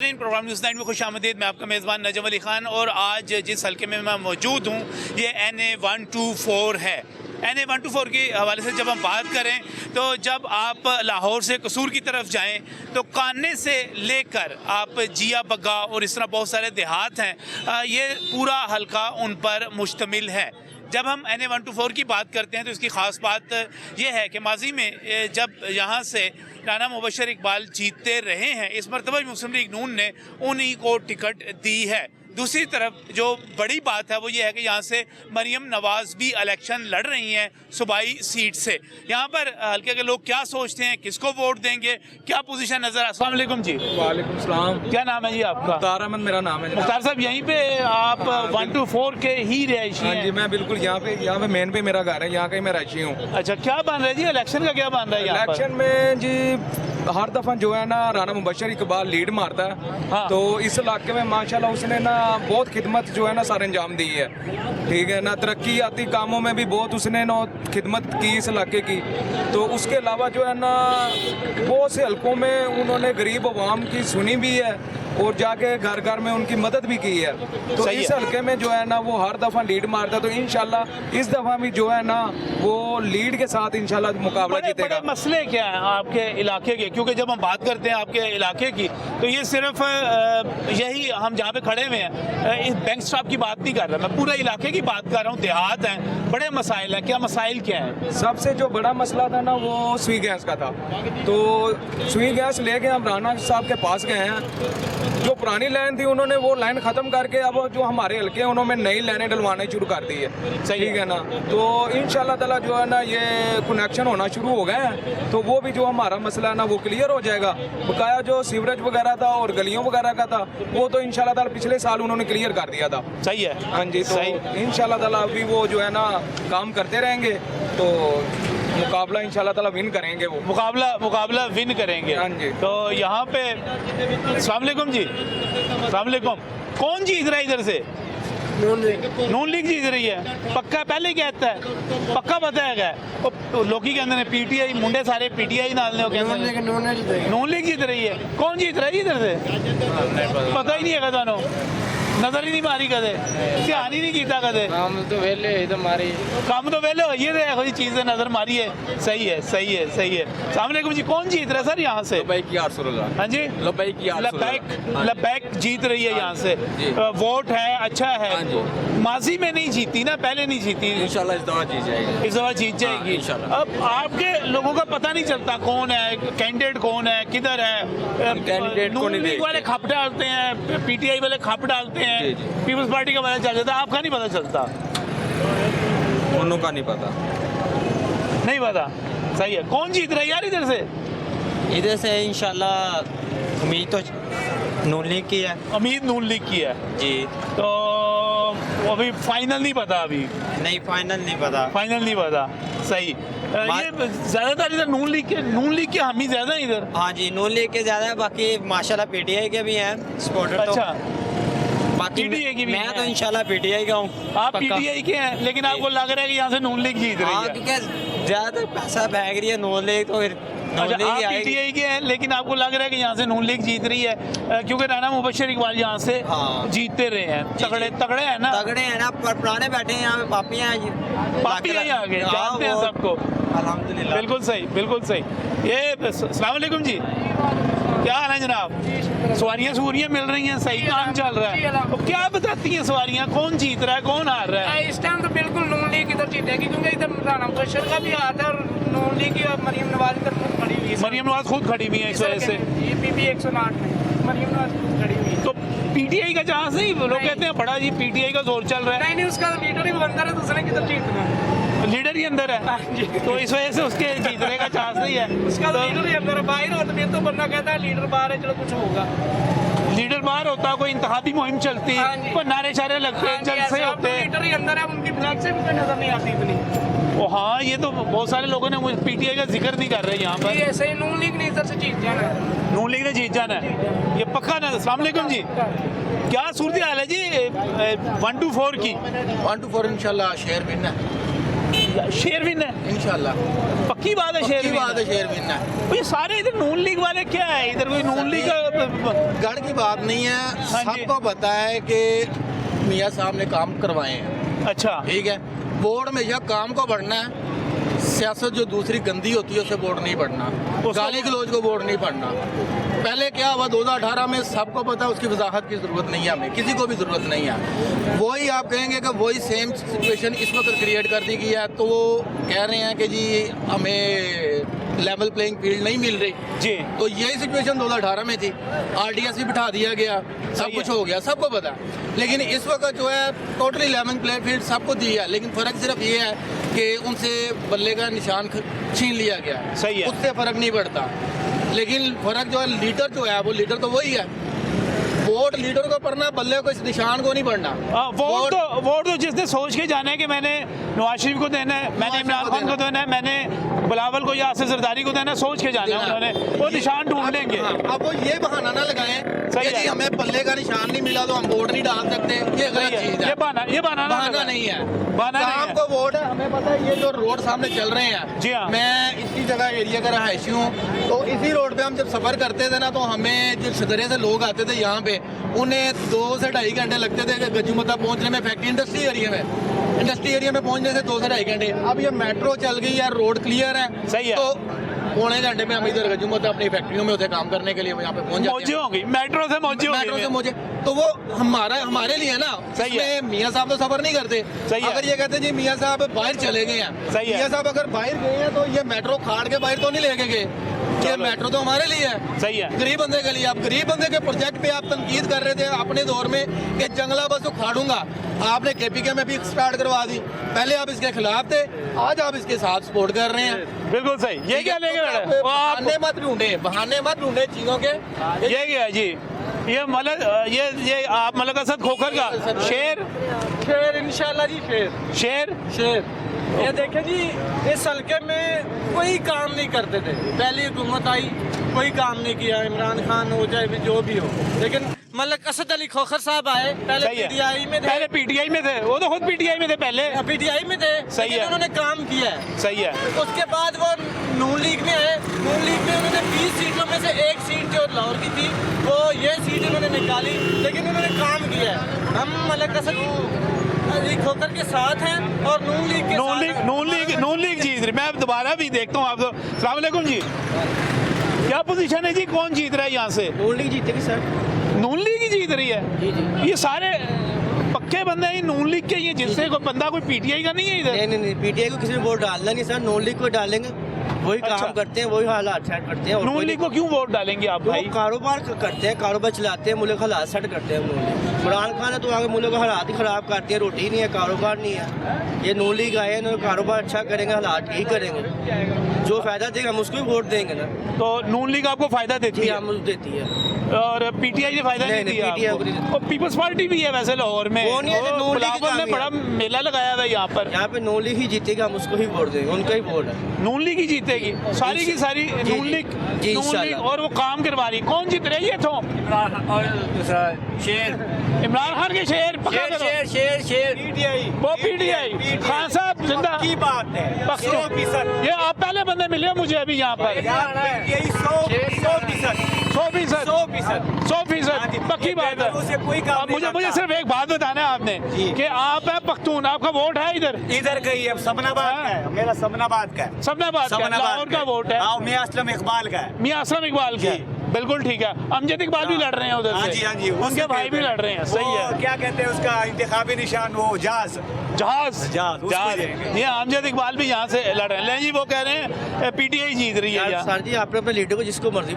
Programme news night में खुश आमदीद। मैं आपका मेज़बान नजम अली ख़ान और आज जिस हल्के में मैं मौजूद हूँ ये NA-124 है। NA-124 के हवाले से जब हम बात करें तो जब आप लाहौर से कसूर की तरफ जाएं तो काने से लेकर आप जिया बग्गा और इस तरह बहुत सारे देहात हैं, ये पूरा हल्का उन पर मुश्तमिल है। जब हम NA-124 की बात करते हैं तो इसकी ख़ास बात यह है कि माजी में जब यहाँ से राना मुबशर इकबाल जीतते रहे हैं, इस मरतबा मुस्लिम लीग नून ने उन्हीं को टिकट दी है। दूसरी तरफ जो बड़ी बात है वो ये है कि यहाँ से मरियम नवाज़ भी इलेक्शन लड़ रही हैं सूबाई सीट से। यहाँ पर हल्के के लोग क्या सोचते हैं, किसको वोट देंगे, क्या पोजीशन नजर। अस्सलाम वालेकुम जी। वालेकुम सलाम। क्या नाम है जी आपका? मुख्तार अहमद मेरा नाम है। मुख्तार साहब यहीं पे आप 124 के ही रहायशी हैं? जी मैं बिल्कुल यहाँ पे मेन पे मेरा घर है, यहाँ का ही मैं रहायशी हूँ। अच्छा, क्या बन रहा है जी इलेक्शन का, क्या बन रहा है यहाँ पर? इलेक्शन में जी हर दफ़ा जो है ना राना मुबशर इकबाल लीड मारता है। हाँ। तो इस इलाके में माशाल्लाह उसने ना बहुत खिदमत जो है ना सारे अंजाम दी है, ठीक है ना। तरक्याती कामों में भी बहुत उसने ना खिदमत की इस इलाके की। तो उसके अलावा जो है ना बहुत से हल्कों में उन्होंने गरीब अवाम की सुनी भी है और जाके घर घर में उनकी मदद भी की है। तो इस हल्के में जो है ना वो हर दफ़ा लीड मारता है। तो इंशाल्लाह इस दफ़ा भी जो है ना वो लीड के साथ इंशाल्लाह मुकाबला जीतेगा। बड़े मसले क्या हैं आपके इलाके के? क्योंकि जब हम बात करते हैं आपके इलाके की तो ये सिर्फ यही हम जहाँ पे खड़े हुए हैं इस बैंक स्टाफ की बात नहीं कर रहा, मैं पूरा इलाके की बात कर रहा हूँ। देहात हैं, बड़े मसाइल हैं। क्या मसाइल क्या है? सबसे जो बड़ा मसला था ना वो सुई गैस का था। तो सुई गैस लेके हम राना साहब के पास गए हैं। जो पुरानी लाइन थी उन्होंने वो लाइन ख़त्म करके अब जो हमारे हल्के हैं उन्होंने नई लाइनें डलवाने शुरू कर दी है। सही ठीक है ना। तो इंशाल्लाह ताला जो है ना ये कनेक्शन होना शुरू हो गए हैं। तो वो भी जो हमारा मसला है ना वो क्लियर हो जाएगा। बकाया जो सीवरेज वगैरह था और गलियों वगैरह का था वो तो इंशाल्लाह ताला पिछले साल उन्होंने क्लियर कर दिया था। सही है। हाँ जी। तो इंशाल्लाह ताला अभी वो जो है ना काम करते रहेंगे तो मुकाबला इंशाल्लाह ताला विन करेंगे। वो मुकाबला विन करेंगे। हाँ जी। तो यहाँ पे अस्सलाम वालेकुम जी। अस्सलाम वालेकुम। कौन जीत रहा है इधर से? नून लीग जीत रही है। पक्का पहले कहता है, पक्का पता है क्या? लोग ही कहते हैं PTI मुंडे सारे PTI नाल ने नून लीग जीत रही है। कौन जीत रहा है इधर से? पता ही नहीं है थानू? नजर ही नहीं मारी कदे, ध्यान ही नहीं किया कदे। काम तो वेले होइए तो ऐसी चीज़ नजर मारी है। सही है, सही है, सही है। अस्सलाम वालेकुम जी। कौन जीत रहा है सर यहाँ से? हाँ जी, लब्बैक जीत रही है यहाँ से। वोट है, अच्छा है। माजी में नहीं जीती ना, पहले नहीं जीती। इंशाल्लाह इस दफा जीत जाएगी। इस दफा जीत जाएगी। अब आपके लोगों का पता नहीं चलता कौन है कैंडिडेट, कौन है, किधर है। कैंडिडेट नून लीग वाले खप डालते हैं, PTI वाले खप डालते हैं, पीपल्स पार्टी का पता चल जाता है। आपका नहीं पता चलता? उन्हों का नहीं पता। नहीं पता। सही है। कौन जीत रहा है यार इधर से? इधर से इंशाल्लाह उम्मीद तो नून लीग की है। उम्मीद नून लीग की है जी। तो अभी फाइनल नहीं पता। अभी नहीं फाइनल नहीं पता। फाइनल नहीं पता। सही। ये ज्यादातर इधर नून लीग के हामी ज्यादा है इधर। हाँ जी, नून लीग के ज्यादा है। बाकी माशाल्लाह PTI के भी हैं सपोर्टर। अच्छा। तो बाकी PTI की भी मैं है। तो इंशाल्लाह PTI का हूँ। आप PTI के हैं लेकिन आपको लग रहा है कि यहाँ से नून लीग जीत रही हाँ, है? क्योंकि ज्यादातर पैसा भाग रही है नून लीग, तो फिर अच्छा, आप PTI के हैं लेकिन आपको लग रहा है कि यहाँ से नून लीग जीत रही है क्योंकि राना मुबशर इकबाल यहाँ से जीतते रहे हैं। तगड़े हैं ना? तगड़े हैं ना, पर पुराने बैठे हैं यहाँ पे। पापी हैं, पापी हैं यहाँ के, जानते हैं सबको। अल्हम्दुलिल्लाह। बिल्कुल सही, बिल्कुल सही। ये अस्सलाम वालेकुम जी। क्या हाल है जनाब? सवारियाँ मिल रही हैं, सही काम चल रहा है। तो क्या बताती हैं सवारियाँ, कौन जीत रहा है, कौन हार रहा है? इस टाइम तो बिल्कुल नून लीग इधर जीतेगी क्योंकि इधर राना मुबशर का भी हाथ है और नून लीग की और मरियम नवाज इधर खुद खड़ी हुई है। मरियम नवाज खुद खड़ी हुई है इस वजह से। ये PP 108 में मरियम नवाज खुद खड़ी हुई है। तो PTI का चांस नहीं? लोग कहते हैं बड़ा जी PTI का जोर चल रहा है। नहीं, उसका लीडर ही अंदर है, दूसरे किधर जीतना है। लीडर ही अंदर है तो इस वजह से उसके जीतने का चांस नहीं है। उसका लीडर ही अंदर है, बाहर हो तो फिर तो बंदा कहता है लीडर बाहर है, चलो कुछ होगा। लीडर बाहर होता, कोई इंतखाबी मुहिम चलती, कोई नारे शारे लगते हैं, जलसे होते हैं। लीडर ही अंदर है, उनकी फ्लैग से भी कोई नजर नहीं आती इतनी। हाँ, ये तो बहुत सारे लोगों ने PTI का जिक्र नहीं कर रहे यहाँ पर। ऐसे ही नून लीग ने इधर से जीत जाना है। नून लीग ने जीत जाना है, ये पक्का ना? अस्सलाम वालेकुम जी। क्या सूरत हाल है जी 124 की? 124 इंशाल्लाह शेयर विन है। शेर विन है, इंशाल्लाह पक्की बात है, शेर की विन बात है, शेर विन है। है। ये सारे इधर नून लीग वाले क्या है, इधर कोई नून लीग का गढ़ की बात नहीं है, हाँ जी। सबको पता है कि मियाँ साहब ने काम करवाए हैं, अच्छा ठीक है। बोर्ड में यह काम को बढ़ना है, सियासत जो दूसरी गंदी होती है उसे वोट नहीं पढ़ना, गाली गलौज को वोट नहीं पढ़ना। पहले क्या हुआ 2018 में सबको पता है, उसकी वजाहत की ज़रूरत नहीं है, हमें किसी को भी ज़रूरत नहीं है। वही आप कहेंगे कि वही सेम सिचुएशन इस वक्त क्रिएट कर दी गई है, तो वो कह रहे हैं कि जी हमें लेवल प्लेइंग फील्ड नहीं मिल रही जी। तो यही सिचुएशन 2018 में थी, आरडीएस भी बिठा दिया गया, सब कुछ हो गया, सबको पता है। लेकिन इस वक्त जो है टोटली लेवल प्लेइंग फील्ड सबको दी है, लेकिन फ़र्क सिर्फ ये है कि उनसे बल्ले का निशान छीन लिया गया है, सही है। उससे फ़र्क नहीं पड़ता। लेकिन फ़र्क जो है लीडर जो है वो लीडर तो वही है, वोट लीडर को पढ़ना, बल्ले को इस निशान को नहीं पढ़ना। वोट तो जिसने सोच के जाना है कि मैंने नवाज शरीफ को देना है, मैंने इमरान खान को देना है, मैंने बिलावल को या आसिफ जरदारी को देना है, सोच के जाना है उन्होंने, वो निशान ढूंढ लेंगे। अब वो ये बहाना ना लगाएं कि जी हमें पल्ले का निशान नहीं मिला तो हम वोट नहीं डाल सकते, ये गलत चीज है। ये बहाना नहीं है, बहाना नहीं काम है। को वोट है, हमें पता है। ये जो रोड सामने चल रहे हैं, जी हाँ। मैं इसी जगह एरिया का रहायशी हूँ, तो इसी रोड पे हम जब सफर करते थे ना, तो हमें जो सदरे से लोग आते थे यहाँ पे, उन्हें 2 से 2.5 घंटे लगते थे गजूमता पहुँचने में, फैक्ट्री इंडस्ट्री एरिया में पहुँचने से 2 से 2.5 घंटे। अब ये मेट्रो चल गई है, रोड क्लियर है, सही है। तो पौने घंटे में हम इधर गजूमता अपनी फैक्ट्रियों में होते काम करने के लिए यहाँ पे पहुँच जाते मौजे हैं। होंगी, मेट्रो से मुझे तो वो हमारे लिए ना, सही है। इसमें मियाँ साहब तो सफर नहीं करते। सही है। अगर ये कहते जी मियाँ साहब बाहर चले गए हैं, सही है। मियाँ साहब अगर बाहर गए हैं तो ये मेट्रो खाड़ के बाहर तो नहीं लेके गए, ये मेट्रो तो हमारे लिए है, सही है। गरीब बंदे के लिए। आप गरीब बंदे के प्रोजेक्ट पे आप तनकीद कर रहे थे अपने दौर में कि जंगला बस उखाड़ूंगा, आपने केपीके में भी स्टार्ट करवा दी। पहले आप इसके खिलाफ थे, आज आप इसके साथ सपोर्ट कर रहे हैं। बिल्कुल सही। ये क्या लेके बैठे? वो आप बहाने मत ढूंढे चीजों के। ये क्या है जी? ये ये आप मलक असद खोखर का शेर इंशाल्लाह जी शेर ये देखें जी, इस हल्के में कोई काम नहीं करते थे, पहली हुकूमत आई कोई काम नहीं किया, इमरान खान हो चाहे जो भी हो। लेकिन मलक असद अली खोखर साहब आए, पहले पीटीआई में थे, पहले पीटीआई में थे, वो तो खुद पीटीआई में थे पहले, पीटीआई में थे, सही है। उन्होंने काम किया है, सही है। उसके बाद वो नून लीग में आए, नून लीग में उन्होंने 20 सीटों में से एक सीट जो लाहौर की थी वो ये सीट उन्होंने निकाली, लेकिन उन्होंने काम किया है। हम मलक असद अली खोखर के साथ हैं और नून लीग जीत रही। मैं दोबारा भी देखता हूँ आप तो। अस्सलाम वालेकुम जी, क्या पोजीशन है जी, कौन जीत रहा है यहाँ से? नून लीग जीतेगी सर, नून लीग ही जीत रही है। जी जी। ये सारे पक्के बंदे हैं नून लीग के, ये जिससे कोई बंदा कोई पीटीआई का नहीं है इधर। नहीं पीटीआई को किसी ने वोट डालना नहीं सर, नून लीग को डालेंगे, वही अच्छा। काम करते हैं, वही हालात सेट करते हैं। नून लीग को क्यों वोट डालेंगे आप भाई? वो कारोबार करते हैं, कारोबार चलाते हैं, मुल्क हालात सेट करते हैं। नून लीग इमरान खान है तो आगे मुल्क का हालात ही खराब करते हैं, रोटी नहीं है, कारोबार नहीं है। ये नून लीग आए हैं, कारोबार अच्छा करेंगे, हालात ठीक करेंगे, जो फायदा देगा हम उसको ही वोट देंगे ना। तो नून लीग आपको फायदा देती है? हम देती है, और पीटीआई ने फायदा नहीं दिया आपको? और पीपल्स पार्टी भी है वैसे लाहौर में, वो नहीं है, नून लीग बिलावल ने बड़ा मेला लगाया था यहाँ पर। यहाँ पे नून लीग ही जीतेगा, हम उसको ही वोट देंगे, उनका ही वोट है। नून लीग ही जीतेगी सारी की सारी, नून लीग जी, नून लीग, इंशाल्लाह। और वो काम करवा रही। कौन जीत रही है? तो और दूसरा शेर इमरान खान के शेर पक्का करो। शेर वो पीटीआई खान साहब जिंदा की बात है, पक्का। 100%। ये आप पहले बंदे मिले मुझे अभी यहाँ पर। 100% पक्की बात है। उसे कोई काम अब मुझे सिर्फ एक बात बताना है आपने कि आप है पख्तून, आपका वोट है इधर का ही है, सबनाबाद का है, मेरा सबनाबाद का है, सबनाबाद का, लाहौर का वोट है, हाँ, मियां असलम इकबाल का है। मियां असलम इकबाल का। बिल्कुल ठीक है। अमजद इकबाल भी लड़ रहे हैं उधर से। हाँ जी, उनके भाई भी लड़ रहे हैं। सही है। क्या कहते हैं उसका इंतखाबी निशान, वो जहाज जहाज ये अमजद इकबाल भी यहाँ से लड़ रहे हैं जी। वो कह रहे हैं पीटीआई जीत रही है यहाँ। सर जी आपने अपने लीडर को जिसको मर्जी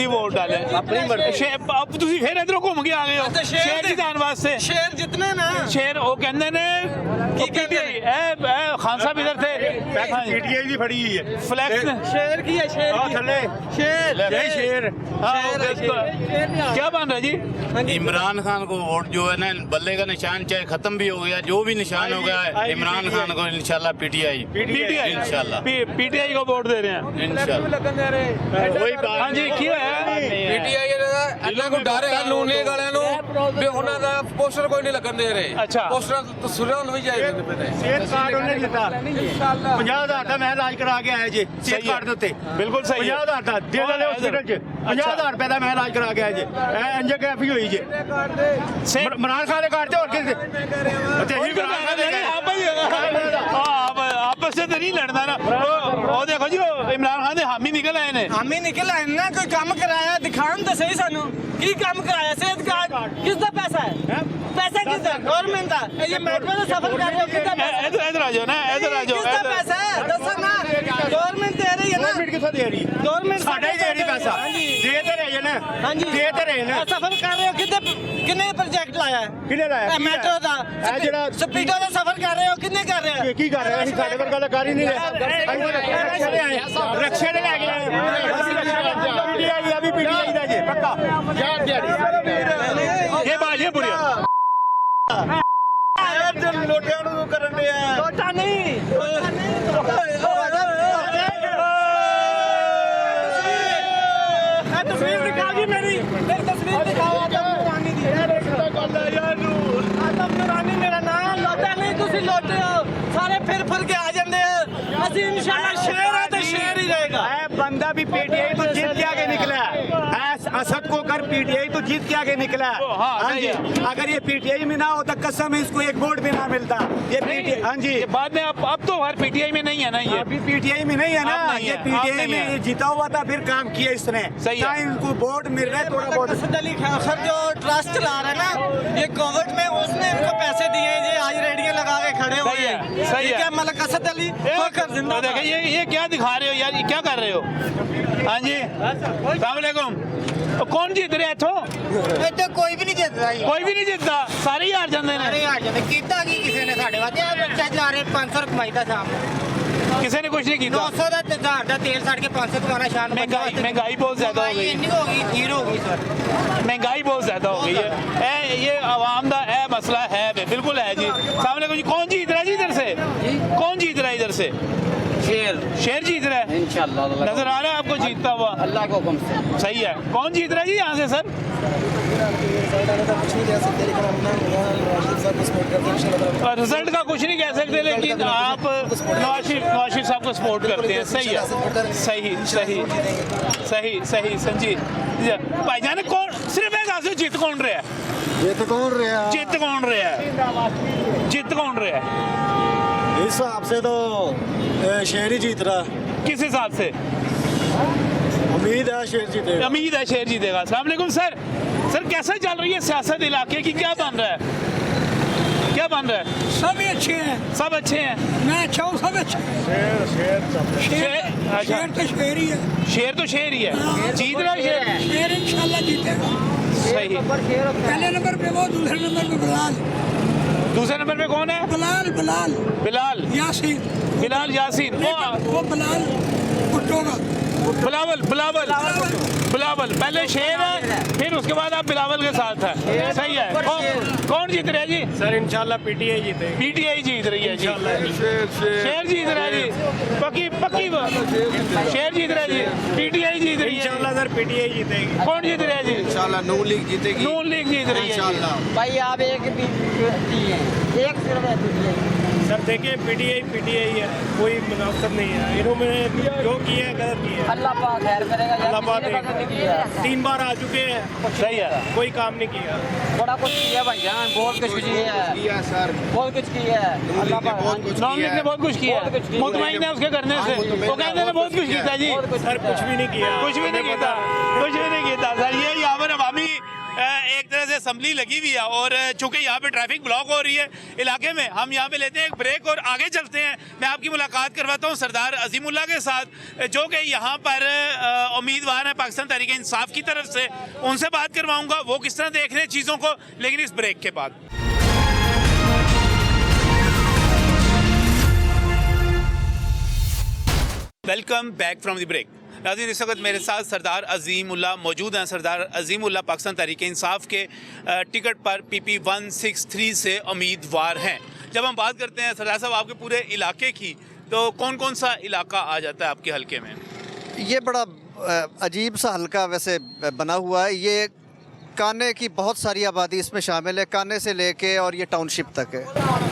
वोट डालें, अपनी मर्जी। अब तुसी फिर इधरों घूम के आ गए हो शेर जितान वास्ते। शेर जितने ना शेर वो कहते ने पीटीआई खान साहब इधर थे, पीटीआई भी फड़ी हुई है, फ्लैक्स शेर की है, शेर क्या बन रहा है जी? इमरान खान को वोट जो है ना, बल्ले का निशान चाहे खत्म भी हो गया, जो भी निशान हो गया है, इमरान खान को इंशाल्लाह पीटीआई इंशाल्लाह पीटीआई को वोट दे रहे हैं इंशाल्लाह। वही बात। हाँ जी, क्या है? पीटीआई ਇਹਨਾਂ ਕੋ ਡਰ ਹੈ ਨੂਨ ਲੀਗ ਵਾਲਿਆਂ ਨੂੰ ਵੀ ਉਹਨਾਂ ਦਾ ਪੋਸਟਰ ਕੋਈ ਨਹੀਂ ਲੱਗਣ ਦੇ ਰਹੇ ਅੱਛਾ। ਪੋਸਟਰ ਤਸਵੀਰਾਂ ਨੂੰ ਵੀ ਚਾਹੀਦੇ ਨੇ ਪਤਾ सेहत कार्ड उन्हें दिता 50,000 का मैं इलाज करा के आया जी सेहत कार्ड दे उत्ते बिल्कुल सही है। 50,000 का दे वाले हॉस्पिटल च 50,000 रुपए का मैं इलाज करा के आया जी एंजियोग्राफी हुई जी इमरान खान दे कार्ड ते और किस ते ही इमरान खान दे आपस से तो नहीं लड़ना ना वो देखो जी इमरान खान दे हामी निकल आए ने हामी निकल आए ना कोई काम कराया दिखान तो सही सानू की काम कराया सेहत कार्ड किसका पैसा है पैसा किसका गवर्नमेंट का ये मेट्रो से सफर कर रहे हो किसका पैसा इधर आ जाओ ना इधर आ जाओ किसका पैसा है दसो ना गवर्नमेंट दे रही है ना गवर्नमेंट किसको दे रही है गवर्नमेंट साडा ही दे रही पैसा दे ते रहे ना हां जी दे ते रहे ना सफर कर रहे हो कितने प्रोजेक्ट लाया है किने लाया मेट्रो का ਜਿਹੜਾ स्पीडो से सफर कर रहे हो कितने कर रहे हो ਕੀ ਕਰ ਰਹੇ ਅਸੀਂ ਸਾਡੇ ਵਰਗਾ ਤਾਂ ਕਰ ਹੀ ਨਹੀਂ ਰਹੇ ਰਕਸ਼ੇ ਦੇ ਲੈ ਕੇ ਆਏ ਪੀਟੀਆਈ ਦਾ ਵੀ ਪੀਟੀਆਈ ਦਾ ਜੀ ਪੱਕਾ ये बात ये बुरी ਲੋਟਿਆਂ ਨੂੰ ਕਰਨ ਦੇ ਆ लोटा नहीं तस्वीर दिखाओ जी मेरी तस्वीर दिखाओ आदम नूरानी दी आदम नूरानी मेरा नाम लोटा नहीं तुसी लोटे हो सारे फिर के आ जाते हैं असि इंशाल्लाह शेर है तो शेर ही रहेगा बंदा भी पीटीआई तो जीत के आगे निकला है असद को कर पीटीआई तो जीत के आगे निकला है हाँ जी अगर ये पीटीआई में ना होता कसम इसको एक वोट भी ना मिलता ये पीटीआई हाँ जी बाद में अब तो हर पीटीआई में नहीं है ना ये अभी पीटीआई में नहीं है ना अब नहीं ये है, अब पीटीआई नहीं में है। ये जीता हुआ था फिर काम किया इसने सही है। क्या इनको वोट मिल रहा है थोड़ा बहुत असद अली खैर जो ट्रस्ट चला रहा है ना ये कोविड में उसने इनको पैसे दिए ये आज रेडियो लगा के खड़े हुए सही है, हैं सही है। क्या मलक असद अली खोकर जिंदा था। देखिए ये क्या दिखा रहे हो यार ये क्या कर रहे हो हाँ जी अस्सलाम वालेकुम कौन जीत रहा है इथों तो कोई भी नहीं जितदा जी कोई भी नहीं जीतता सारे ही हार जाते ਸਾਰੇ ने ਹਾਰ ਜਾਂਦੇ ਕੀਤਾ ਕੀ ਕਿਸੇ ਨੇ ਸਾਡੇ ਵਾਸਤੇ ਆ ਬੱਚਾ ਚਲਾ ਰਹੇ 500 ਕਮਾਈਦਾ ਸ਼ਾਮ ਨੂੰ किसी ने कुछ नहीं किया 900 ਦਾ ਤੇ 1000 ਦਾ ਤੇਲ ਸੜ ਕੇ 500 ਕਮਾਣਾ ਸ਼ਾਮ ਨੂੰ महंगाई बहुत ज्यादा हो गई ਇੰਨੀ ਹੋ ਗਈ ਜ਼ੀਰੋ ਹੋ ਗਈ ਸਰ महंगाई बहुत ज्यादा हो गई है ये आवाम का है मसला है बिल्कुल है जी सामने जी कौन जीत रहा है जी इधर से कौन जीत रहा है इधर से शेर जीत रहा है इंशाल्लाह नजर आ रहा है आपको जीतता हुआ अल्लाह के हुक्म से सही है कौन जीत रहा है जी यहाँ से सर रिजल्ट का कुछ नहीं कह सकते लेकिन आप नवाज शरीफ साहब को सपोर्ट करते हैं सही है सही सही सही सही संजीत भाईजान कौन सिर्फ एक हाथ से जीत कौन रहा है ये तो कौन रहा जित कौन रहा है जित कौन रहा है इस हिसाब से तो शेर ही जीत रहा किस हिसाब से उम्मीद है शेर जीतेगा उम्मीद है शेर जीतेगा अस्सलाम वालेकुम सर कैसे चल रही है सियासत इलाके की क्या बन रहा है क्या बन रहा है सभी अच्छे हैं सब अच्छे हैं मैं अच्छा हूँ सब अच्छे शेर तो शेर ही है शेर तो शेर ही है जीत रहा है शेर शेर इंशाल्लाह जीतेगा सही पहले नंबर पे वो दूसरे नंबर पे बिलाल दूसरे नंबर पे कौन है बिलाल बिलाल बिलाल यासीन बिलाल यासीन वो बिलाल भुट्टो का बिलावल बिलावल बिलावल पहले शेर है फिर उसके बाद आप बिलावल के साथ है सही है कौन जीत रहा है जी सर इंशाल्लाह पीटीआई जीतेगी पीटीआई जीत रही है जी शेर जीत रहा है जी पक्की पक्की शेर जीत रहा है जी पीटीआई जीत रही है इंशाल्लाह सर पीटीआई जीतेगी कौन जीत रहा है जी इंशाल्लाह नून लीग जीतेगी नून लीग जीत रही है भाई आप एक भी एक सिर्फ सर देखिए पीटीआई है कोई मुनाफत नहीं है इन्होंने जो किया है गलत किया है अल्लाह पाक खैर करेगा अल्लाह पाक देखेगा। 3 बार आ चुके हैं सही है कोई काम नहीं किया बड़ा कुछ किया भाई जान बहुत कुछ किया है किया सर बहुत कुछ किया है अल्लाह पाक बहुत कुछ नॉन लीग ने बहुत कुछ किया मुतमईन है उसके करने से वो कहते हैं बहुत कुछ किया जी सर कुछ भी नहीं किया कुछ भी नहीं किया कुछ भी नहीं किया सर ये यहाँ पर अवामी एक तरह से असम्बली लगी हुई है और चूंकि यहाँ पे ट्रैफिक ब्लॉक हो रही है इलाके में हम यहाँ पे लेते हैं एक ब्रेक और आगे चलते हैं मैं आपकी मुलाकात करवाता हूँ सरदार अजीमुल्लाह के साथ जो कि यहाँ पर उम्मीदवार हैं पाकिस्तान तहरीक इंसाफ की तरफ से उनसे बात करवाऊँगा वो किस तरह देख रहे हैं चीज़ों को लेकिन इस ब्रेक के बाद welcome back from the break नाज़रीन इस वक्त मेरे साथ सरदार अजीमुल्लाह मौजूद हैं सरदार अजीमुल्लाह पाकिस्तान तहरीक इंसाफ के टिकट पर PP 163 से उम्मीदवार हैं जब हम बात करते हैं सरदार साहब आपके पूरे इलाके की तो कौन कौन सा इलाका आ जाता है आपके हलके में ये बड़ा अजीब सा हल्का वैसे बना हुआ है। ये काने की बहुत सारी आबादी इसमें शामिल है, काने से लेके और ये टाउनशिप तक है।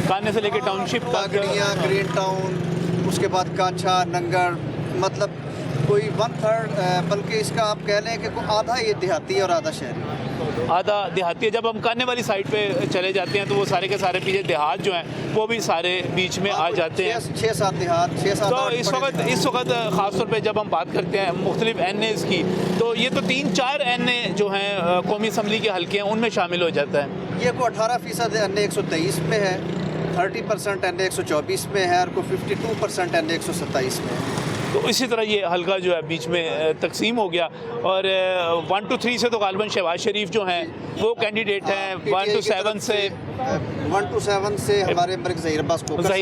काने से लेके टाउनशिप तक, कागड़ियाँ, ग्रीन टाउन, उसके बाद काछा, नंगड़, मतलब कोई 1/3 बल्कि इसका आप कह लें कि आधा ये देहाती है और आधा शहरी। आधा देहाती है। जब हम काने वाली साइड पे चले जाते हैं तो वो सारे के सारे पीछे देहात जो हैं वो भी सारे बीच में आ जाते हैं। 6-7 देहात, 6-7। तो इस वक्त ख़ास तौर पे जब हम बात करते हैं मुख्तलिफ NAs की, तो ये तो 3-4 NA जो हैं कौमी असम्बली के हल्के हैं उनमें शामिल हो जाता है। ये को 18% NA 123 में है, 30% NA 124 में है और को 52% NA 127 में है। तो इसी तरह ये हल्का जो है बीच में तकसीम हो गया। और 1 to 3 से तो गालिबन शहबाज शरीफ जो हैं वो कैंडिडेट हैं। 1 to 7 से हमारे ज़हीर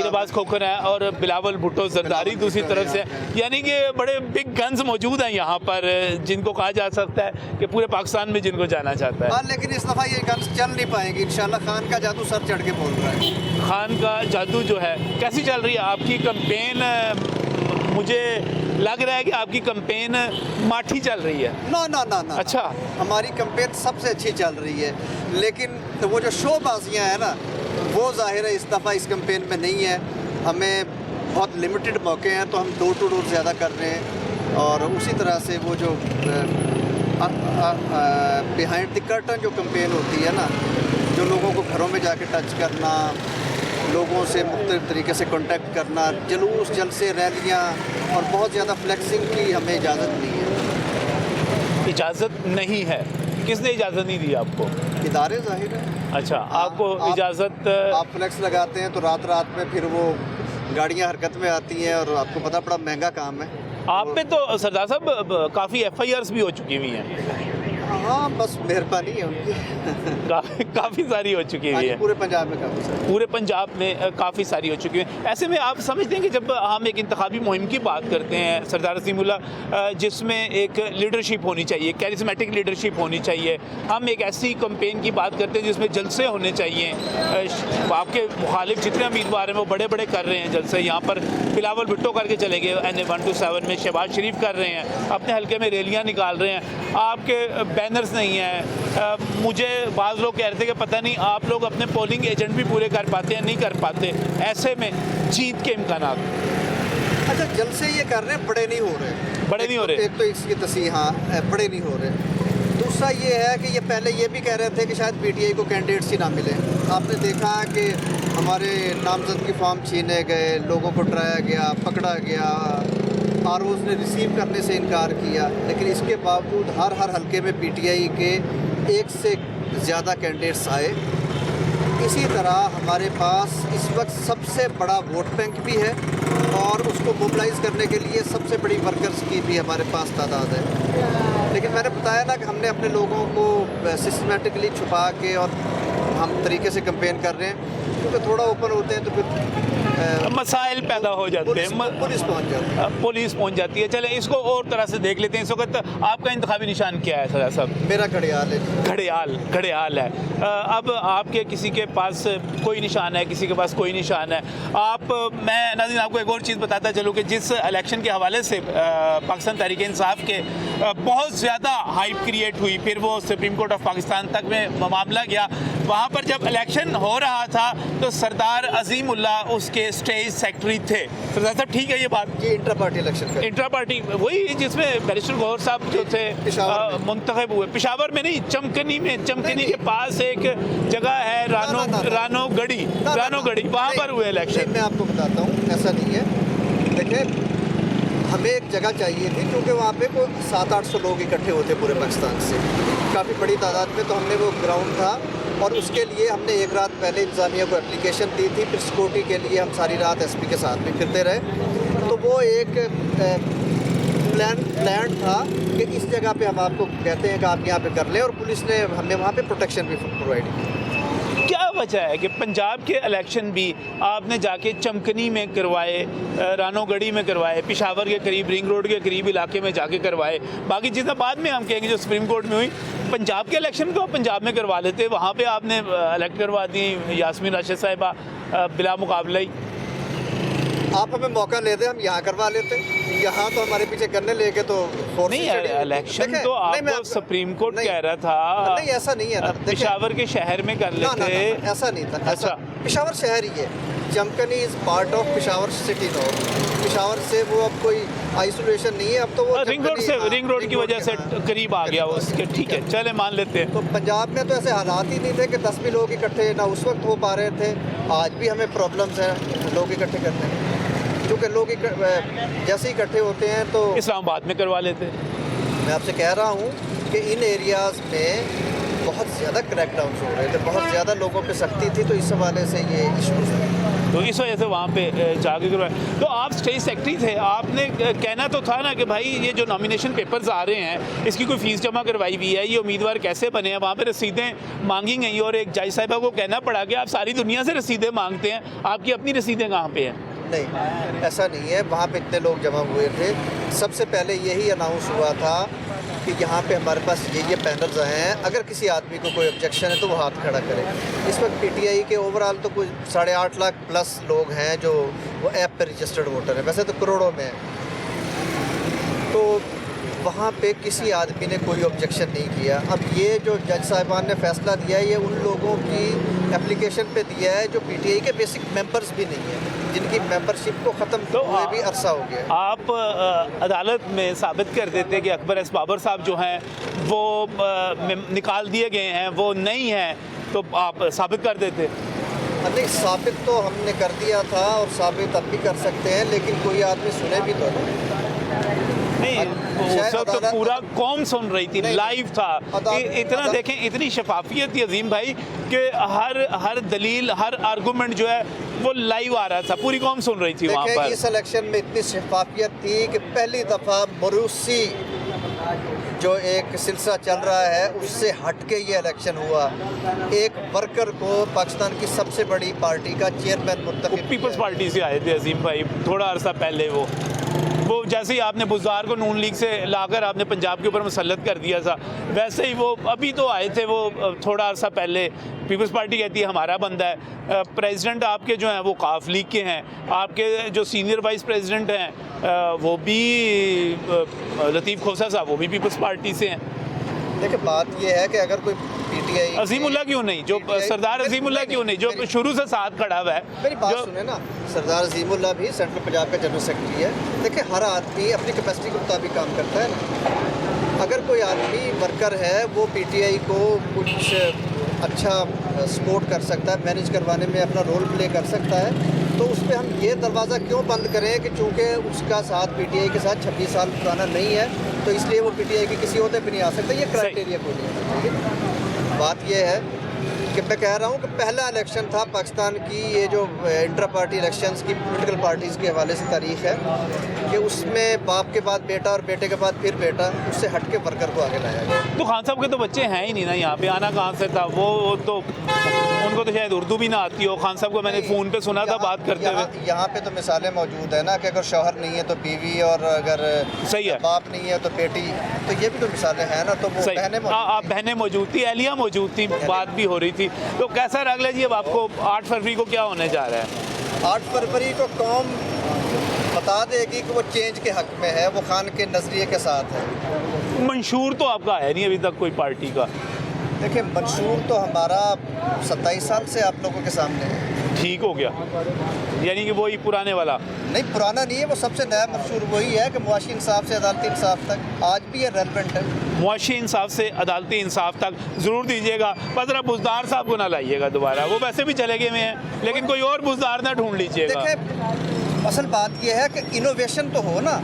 अब्बास खोखर है और बिलावल भुट्टो जरदारी दूसरी तरफ से। यानी कि बड़े बिग गन्स मौजूद हैं यहाँ पर, जिनको कहा जा सकता है कि पूरे पाकिस्तान में जिनको जाना चाहता है। हाँ, लेकिन इस दफ़ा ये गन्स चल नहीं पाएंगे इंशाल्लाह। खान का जादू सर चढ़ के बोल रहा है। खान का जादू जो है, कैसी चल रही है आपकी कंपेन? मुझे लग रहा है कि आपकी कंपेन माठी चल रही है। ना। अच्छा, हमारी कंपेन सबसे अच्छी चल रही है, लेकिन वो जो शोबाजियाँ हैं ना, वो ज़ाहिर है इस दफ़ा इस कंपेन में नहीं है। हमें बहुत लिमिटेड मौके हैं तो हम डोर टू डोर ज़्यादा कर रहे हैं। और उसी तरह से वो जो बिहाइंड द कर्टन जो कंपेन होती है ना, जो लोगों को घरों में जाके टच करना, लोगों से मुख्तलिफ तरीके से कांटेक्ट करना, जुलूस, जलसे, रैलियाँ और बहुत ज़्यादा फ्लेक्सिंग की हमें इजाज़त नहीं है। इजाज़त नहीं है? किसने इजाज़त नहीं दी आपको? इदारे ज़ाहिर है। अच्छा, आपको इजाज़त? आप फ्लेक्स लगाते हैं तो रात में फिर वो गाड़ियाँ हरकत में आती हैं और आपको पता बड़ा महंगा काम है। आप पे तो सरदार साहब काफ़ी FIRs भी हो चुकी हुई हैं। हाँ, बस मेहरबानी है उनकी। काफ़ी सारी हो चुकी हुई है। पूरे पंजाब में काफ़ी सारी, पूरे पंजाब में काफ़ी सारी हो चुकी है। ऐसे में आप समझते हैं कि जब हम एक इंतखाबी मुहिम की बात करते हैं सरदार अज़ीमुल्लाह, जिसमें एक लीडरशिप होनी चाहिए, कैरिस्मेटिक लीडरशिप होनी चाहिए, हम एक ऐसी कंपेन की बात करते हैं जिसमें जलसे होने चाहिए। आपके मुखालिफ जितने उम्मीदवार हैं वो बड़े बड़े कर रहे हैं जलसे। यहाँ पर बिलावल भुट्टो करके चले गए NA 1 to 7 में, शहबाज शरीफ कर रहे हैं, अपने हल्के में रैलियाँ निकाल रहे हैं, आपके बैनर्स नहीं हैं। मुझे बाज़ लोग कह रहे थे कि पता नहीं आप लोग अपने पोलिंग एजेंट भी पूरे कर पाते हैं, नहीं कर पाते। ऐसे में जीत के इम्कानात? अच्छा, जलसे ये कर रहे हैं, बड़े नहीं हो रहे। बड़े नहीं हो रहे? एक तो इसकी तस्वीर, हाँ, बड़े नहीं हो रहे। दूसरा ये है कि ये पहले ये भी कह रहे थे कि शायद PTI को कैंडिडेट्स ही ना मिले। आपने देखा कि हमारे नामजद की फॉर्म छीने गए, लोगों को डराया गया, पकड़ा गया, ROs ने रिसीव करने से इनकार किया, लेकिन इसके बावजूद हर हल्के में PTI के 1 से ज़्यादा कैंडिडेट्स आए। इसी तरह हमारे पास इस वक्त सबसे बड़ा वोट बैंक भी है और उसको मोबिलाइज़ करने के लिए सबसे बड़ी वर्कर्स की भी हमारे पास तादाद है। लेकिन मैंने बताया ना कि हमने अपने लोगों को सिस्टमेटिकली छुपा के और हम तरीके से कंपेन कर रहे हैं, क्योंकि थोड़ा ओपन होते हैं तो फिर मसाइल पैदा हो जाते हैं, पुलिस पहुंच जाती है। चले इसको और तरह से देख लेते हैं। इस वक्त आपका इंतखाबी निशान क्या है सरदार साहब? मेरा घड़ियाल है। घड़ियाल है। अब आपके किसी के पास कोई निशान है, किसी के पास कोई निशान है। मैं नाज़रीन आपको एक और चीज़ बताता चलूँ कि जिस इलेक्शन के हवाले से पाकिस्तान तहरीक इंसाफ के बहुत ज़्यादा हाइप क्रिएट हुई, फिर वो सुप्रीम कोर्ट ऑफ पाकिस्तान तक में मामला गया, वहाँ पर जब इलेक्शन हो रहा था तो सरदार अज़ीमुल्लाह उसके स्टेज सेक्रेटरी थे। सरदार साहब, ठीक है ये बात? ये इंट्रा पार्टी इलेक्शन का, इंट्रा पार्टी वही जिसमें बैरिस्टर गौहर साहब जो थे मुंतखब हुए। पेशावर में नहीं, चमकनी के पास एक जगह है रानो गढ़ी, वहाँ पर हुए इलेक्शन। मैं आपको बताता हूँ, ऐसा नहीं है। देखिए, हमें एक जगह चाहिए थी क्योंकि वहाँ पे कोई 700-800 लोग इकट्ठे होते पूरे पाकिस्तान से, काफ़ी बड़ी तादाद में। तो हमने वो ग्राउंड था और उसके लिए हमने एक रात पहले इंतज़ामिया को एप्लीकेशन दी थी। फिर सिक्योरिटी के लिए हम सारी रात SP के साथ में फिरते रहे। तो वो एक प्लान था कि इस जगह पे हम आपको कहते हैं कि आप यहाँ पे कर लें, और पुलिस ने हमें वहाँ पे प्रोटेक्शन भी प्रोवाइड की। क्या वजह है कि पंजाब के इलेक्शन भी आपने जाके चमकनी में करवाए, रानोगढ़ी में करवाए, पेशावर के करीब, रिंग रोड के करीब इलाके में जाके करवाए, बाकी चीज़ें बाद में हम कहेंगे जो सुप्रीम कोर्ट में हुई, पंजाब के इलेक्शन को पंजाब में करवा लेते, वहाँ पे आपने इलेक्ट करवा दी यास्मीन राशिद साहिबा बिला मुकाबला ही। आप हमें मौका लेते, हम यहाँ करवा लेते। यहाँ तो हमारे पीछे गन्ने लेके तो force नहीं से चढ़ी। इलेक्शन देखें, तो नहीं, मैं आपको आपको- सुप्रीम कोर्ट नहीं, कह रहा था नहीं ऐसा नहीं है ना। देखिए, पेशावर के शहर में कर ना, ना, लेते। ना, ऐसा नहीं था। अच्छा। पेशावर शहर ही है। Jamkani is part of Peshawar city no. Peshawar से वो अब कोई आइसोलेशन नहीं है, अब तो वो रिंग रोड से, रिंग रोड की वजह से करीब आ गया वो उसके। ठीक है, चले मान लेते हैं। तो पंजाब में तो ऐसे हालात ही नहीं थे कि 10 भी लोग इकट्ठे ना उस वक्त हो पा रहे थे। आज भी हमें प्रॉब्लम्स हैं लोग इकट्ठे करने में, क्योंकि लोग जैसे इकट्ठे होते हैं तो इस्लामाबाद में करवा लेते। मैं आपसे कह रहा हूँ कि इन एरियाज़ में बहुत ज़्यादा क्रैकडाउन हो रहे थे, बहुत ज़्यादा लोगों पे सख्ती थी, तो इस हवाले से ये इशूज़ थे। तो इस वजह से वहाँ पे जाके करवाए। तो आप स्टेट सेक्रेटरी थे, आपने कहना तो था ना कि भाई ये जो नॉमिनेशन पेपर्स आ रहे हैं इसकी कोई फ़ीस जमा करवाई हुई है, ये उम्मीदवार कैसे बने हैं, वहाँ पे रसीदें मांगी गई और एक जज साहिबा को कहना पड़ा कि आप सारी दुनिया से रसीदें मांगते हैं, आपकी अपनी रसीदें कहाँ पे हैं? नहीं, ऐसा नहीं है। वहाँ पे इतने लोग जमा हुए थे। सबसे पहले यही अनाउंस हुआ था कि यहाँ पे हमारे पास ये पैनल्स आए हैं, अगर किसी आदमी को कोई ऑब्जेक्शन है तो वो हाथ खड़ा करे। इस वक्त पीटीआई के ओवरऑल तो कुछ 8.5 लाख प्लस लोग हैं जो वो ऐप पे रजिस्टर्ड वोटर हैं, वैसे तो करोड़ों में हैं। तो वहाँ पे किसी आदमी ने कोई ऑब्जेक्शन नहीं किया। अब ये जो जज साहिबान ने फैसला दिया है ये उन लोगों की एप्लीकेशन पे दिया है जो पीटीआई के बेसिक मेंबर्स भी नहीं हैं, जिनकी मेंबरशिप को ख़त्म तो हुए भी अरसा हो गया। आप अदालत में साबित कर देते कि अकबर एस बाबर साहब जो हैं वो निकाल दिए गए हैं, वो नहीं हैं, तो आप साबित कर देते। नहीं, साबित तो हमने कर दिया था और साबित अब भी कर सकते हैं, लेकिन कोई आदमी सुने भी तो नहीं, उस वक्त तो पूरा कौम सुन रही थी, लाइव था। इतना देखें, इतनी शफाफियत थी अजीम भाई कि हर दलील, हर आर्गूमेंट जो है वो लाइव आ रहा था, पूरी कौम सुन रही थी वहाँ पर। इस इलेक्शन में इतनी शफाफियत थी कि पहली दफ़ा मरूसी जो एक सिलसिला चल रहा है उससे हट के ये इलेक्शन हुआ। एक वर्कर को पाकिस्तान की सबसे बड़ी पार्टी का चेयरमैन मुंतखब, पीपल्स पार्टी से आए थे अजीम भाई थोड़ा अरसा पहले। वो जैसे ही आपने बुज़दार को नून लीग से लाकर आपने पंजाब के ऊपर मुसल्लत कर दिया था, वैसे ही वो अभी तो आए थे, वो थोड़ा अरसा पहले। पीपल्स पार्टी कहती है हमारा बंदा है। प्रेसिडेंट आपके जो हैं वो काफ लीग के हैं, आपके जो सीनियर वाइस प्रेसिडेंट हैं वो भी लतीफ़ खोसा साहब, वो भी पीपल्स पार्टी से हैं। देखिए बात ये है कि अगर कोई पीटीआई अजीमुल्लाह क्यों नहीं, जो सरदार अजीमुल्लाह क्यों नहीं, जो शुरू से साथ खड़ा हुआ है। मेरी बात सुने ना, सरदार अजीमुल्लाह भी सेंट्रल पंजाब का जनरल सेक्रेटरी है। देखिए हर आदमी अपनी कैपेसिटी के मुताबिक काम करता है ना। अगर कोई आदमी वर्कर है वो पीटीआई को कुछ अच्छा सपोर्ट कर सकता है, मैनेज करवाने में अपना रोल प्ले कर सकता है, तो उस पर हम ये दरवाज़ा क्यों बंद करें कि चूँकि उसका साथ पीटीआई के साथ 26 साल पुराना नहीं है तो इसलिए वो पीटीआई के किसी ओहदे पे नहीं आ सकता। ये क्राइटेरिया कोई नहीं है, ठीक है। बात ये है कि मैं कह रहा हूँ कि पहला इलेक्शन था पाकिस्तान की, ये जो इंटर पार्टी इलेक्शंस की पॉलिटिकल पार्टीज़ के हवाले से तारीख है कि उसमें बाप के बाद बेटा और बेटे के बाद फिर बेटा, उससे हट के वर्कर को आगे लाया गया। तो खान साहब के तो बच्चे हैं ही नहीं ना यहाँ पे, आना कहाँ से था? वो तो उनको तो शायद उर्दू भी ना आती हो। खान साहब को मैंने फ़ोन पे सुना था बात करते हुए। यहाँ पे तो मिसालें मौजूद है ना कि अगर शौहर नहीं है तो बीवी, और अगर सही है बाप नहीं है तो बेटी, तो ये भी तो मिसालें हैं ना। तो वो बहनें मौजूद थी, एहलियाँ मौजूद थी, बात भी हो रही थी। तो कैसा अगले जी अब आपको 8 फरवरी को क्या होने जा रहा है? 8 फरवरी को कौम बता देगी कि वो चेंज के हक में है, वो खान के नज़रिए के साथ है। मंशूर तो आपका है नहीं अभी तक कोई पार्टी का? देखिए मंशूर तो हमारा 27 साल से आप लोगों के सामने है। ठीक हो गया, यानी कि वही पुराने वाला नहीं, पुराना नहीं है, वो सबसे नया मंशूर वही है कि मुआशी इंसाफ से अदालती इंसाफ तक आज भी ये रेलेवेंट है। मुआशी इंसाफ से अदालती इंसाफ तक ज़रूर दीजिएगा, पर ज़रा बुज़दार साहब को ना लाइएगा दोबारा, वो वैसे भी चले गए हुए हैं, लेकिन कोई और बुज़दार ना ढूंढ लीजिएगा। देखिए असल बात ये है कि इनोवेशन तो हो ना,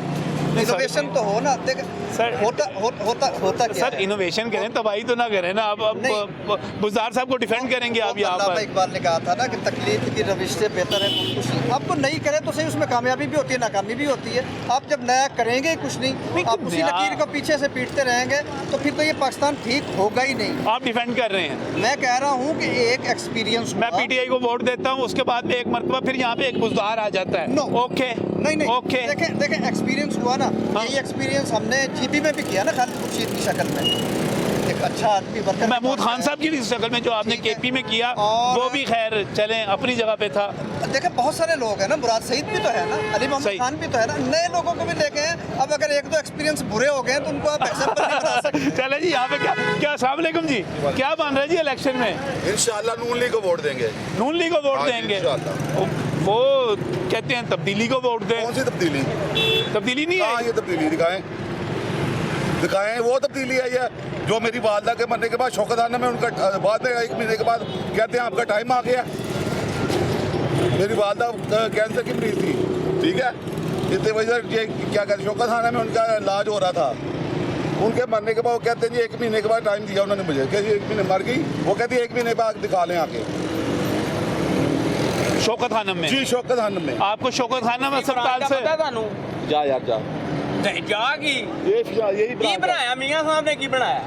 इनोवेशन तो हो ना। देख सर होता क्या सर, इनोवेशन करें, तबाही तो ना करें ना। अब बुज़दार साहब को डिफेंड करेंगे आप यहाँ पर। इकबाल ने कहा था ना कि तकलीफ की रविश से बेहतर है कुछ नहीं। अब तो नहीं करें तो सही, उसमें कामयाबी भी होती है, नाकामी भी होती है। आप जब नया करेंगे ही कुछ नहीं, आप उसी लकीर को पीछे से पीटते रहेंगे तो फिर तो ये पाकिस्तान ठीक होगा ही नहीं। आप डिफेंड कर रहे हैं। मैं कह रहा हूँ कि एक एक्सपीरियंस, मैं पीटीआई को वोट देता हूँ, उसके बाद में एक मरतबा फिर यहाँ पे एक बुज़दार आ जाता है। ओके नहीं ओके, देखें एक्सपीरियंस हुआ ना, यही एक्सपीरियंस हमने जीपी में भी किया ना, खालिद खुर्शीद की शक्ल में। अच्छा आदमी वर्कर। महमूद खान साहब की भी शक्ल में जो आपने केपी में किया और- वो भी खैर चलें अपनी जगह पे था। देखिए बहुत सारे लोग हैं ना, मुराद सईद भी तो है ना, अली मोहम्मद सही। खान भी तो है ना, नए लोगों को भी लेके हैं। अब अगर एक दो एक्सपीरियंस बुरे हो गए तो उनको आप एग्जाम्पल नहीं बना सकते। चले जी, यहाँ पे क्या अस्सलाम वालेकुम जी, क्या बन रहा है जी इलेक्शन में? इंशाल्लाह नून लीग को वोट देंगे। नून लीग को वोट हाँ जी, देंगे? इंशाल्लाह। वो कहते हैं तब्दीली को वोट दें। कौन सी तब्दीली? तब्दीली नहीं हाँ है ये तब्दीली दिखाएं, वो तब्दीली है ये जो मेरी वालदा के मरने के बाद शौकत खाना में उनका बाद में 1 महीने के बाद कहते हैं आपका टाइम आ गया। मेरी वालदा कैंसर की मरीज थी, ठीक है, इतने वजह ये क्या कहते हैं शौकत खाना में उनका इलाज हो रहा था। उनके मरने के बाद वो कहते हैं जी 1 महीने के बाद टाइम दिया उन्होंने मुझे कि 1 महीने मर गई, वो कहती है 1 महीने बाद दिखा लें आके। शौकत खानम में? जी शौकत खानम में। आपको शौकत खानम अस्पताल से जा यार जा की बनाया मियां साहब ने, की बनाया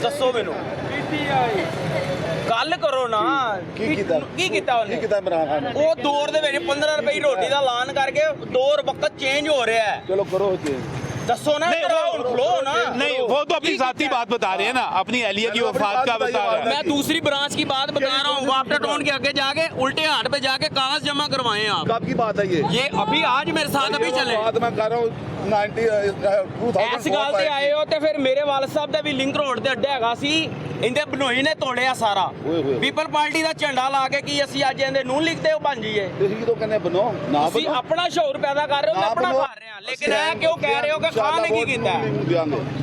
दसो मैनू गल करो ना की कीता ਉਹਨੇ इमरान खान ने? ਉਹ ਦੌਰ ਦੇ ਵਿੱਚ 15 ਰੁਪਏ ਦੀ ਰੋਟੀ ਦਾ ਐਲਾਨ ਕਰਕੇ ਦੌਰ ਵਕਤ ਚੇਂਜ ਹੋ ਰਿਹਾ ਹੈ। चलो करो चेंज। ਦੱਸੋ ਨਾ नहीं, खलो ना। नहीं वो तो अपनी जाती बात बता रहे हैं ना, अपनी अहलिया की वफात का बता रहे हैं। मैं दूसरी ब्रांच की बात बता रहा हूँ, वापटा टाउन के आगे जाके उल्टे हाट पे जाके कागज जमा करवाए आप। कब की बात है ये अभी आज मेरे साथ अभी चले। बात मैं कर रहा हूँ 2004 ਇਸ ਗੱਲ ਤੇ ਆਏ ਹੋ ਤੇ ਫਿਰ ਮੇਰੇ ਵਾਲਦ ਸਾਹਿਬ ਦਾ ਵੀ ਲਿੰਕ ਰੋਡ ਤੇ ਅੱਡਾ ਹੈਗਾ ਸੀ, ਇਹਦੇ ਬਨੋਈ ਨੇ ਤੋੜਿਆ ਸਾਰਾ। ਪੀਪਲ ਪਾਰਟੀ ਦਾ ਝੰਡਾ ਲਾ ਕੇ ਕੀ ਅਸੀਂ ਅੱਜ ਇਹਦੇ ਨੂੰ ਲਿਖਦੇ ਹੋ ਬਣ ਜੀਏ? ਤੁਸੀਂ ਤੋਂ ਕਹਿੰਦੇ ਬਣੋ ਨਾ ਤੁਸੀਂ ਬਣੋ ਆਪਣਾ ਸ਼ੌਰ ਪੈਦਾ ਕਰ ਰਹੇ ਹੋ, ਮੈਂ ਆਪਣਾ ਕਰ ਰਿਹਾ, ਲੇਕਿਨ ਇਹ ਕਿਉਂ ਕਹਿ ਰਹੇ ਹੋ ਕਿ ਖਾਨ ਨੇ ਕੀ ਕੀਤਾ?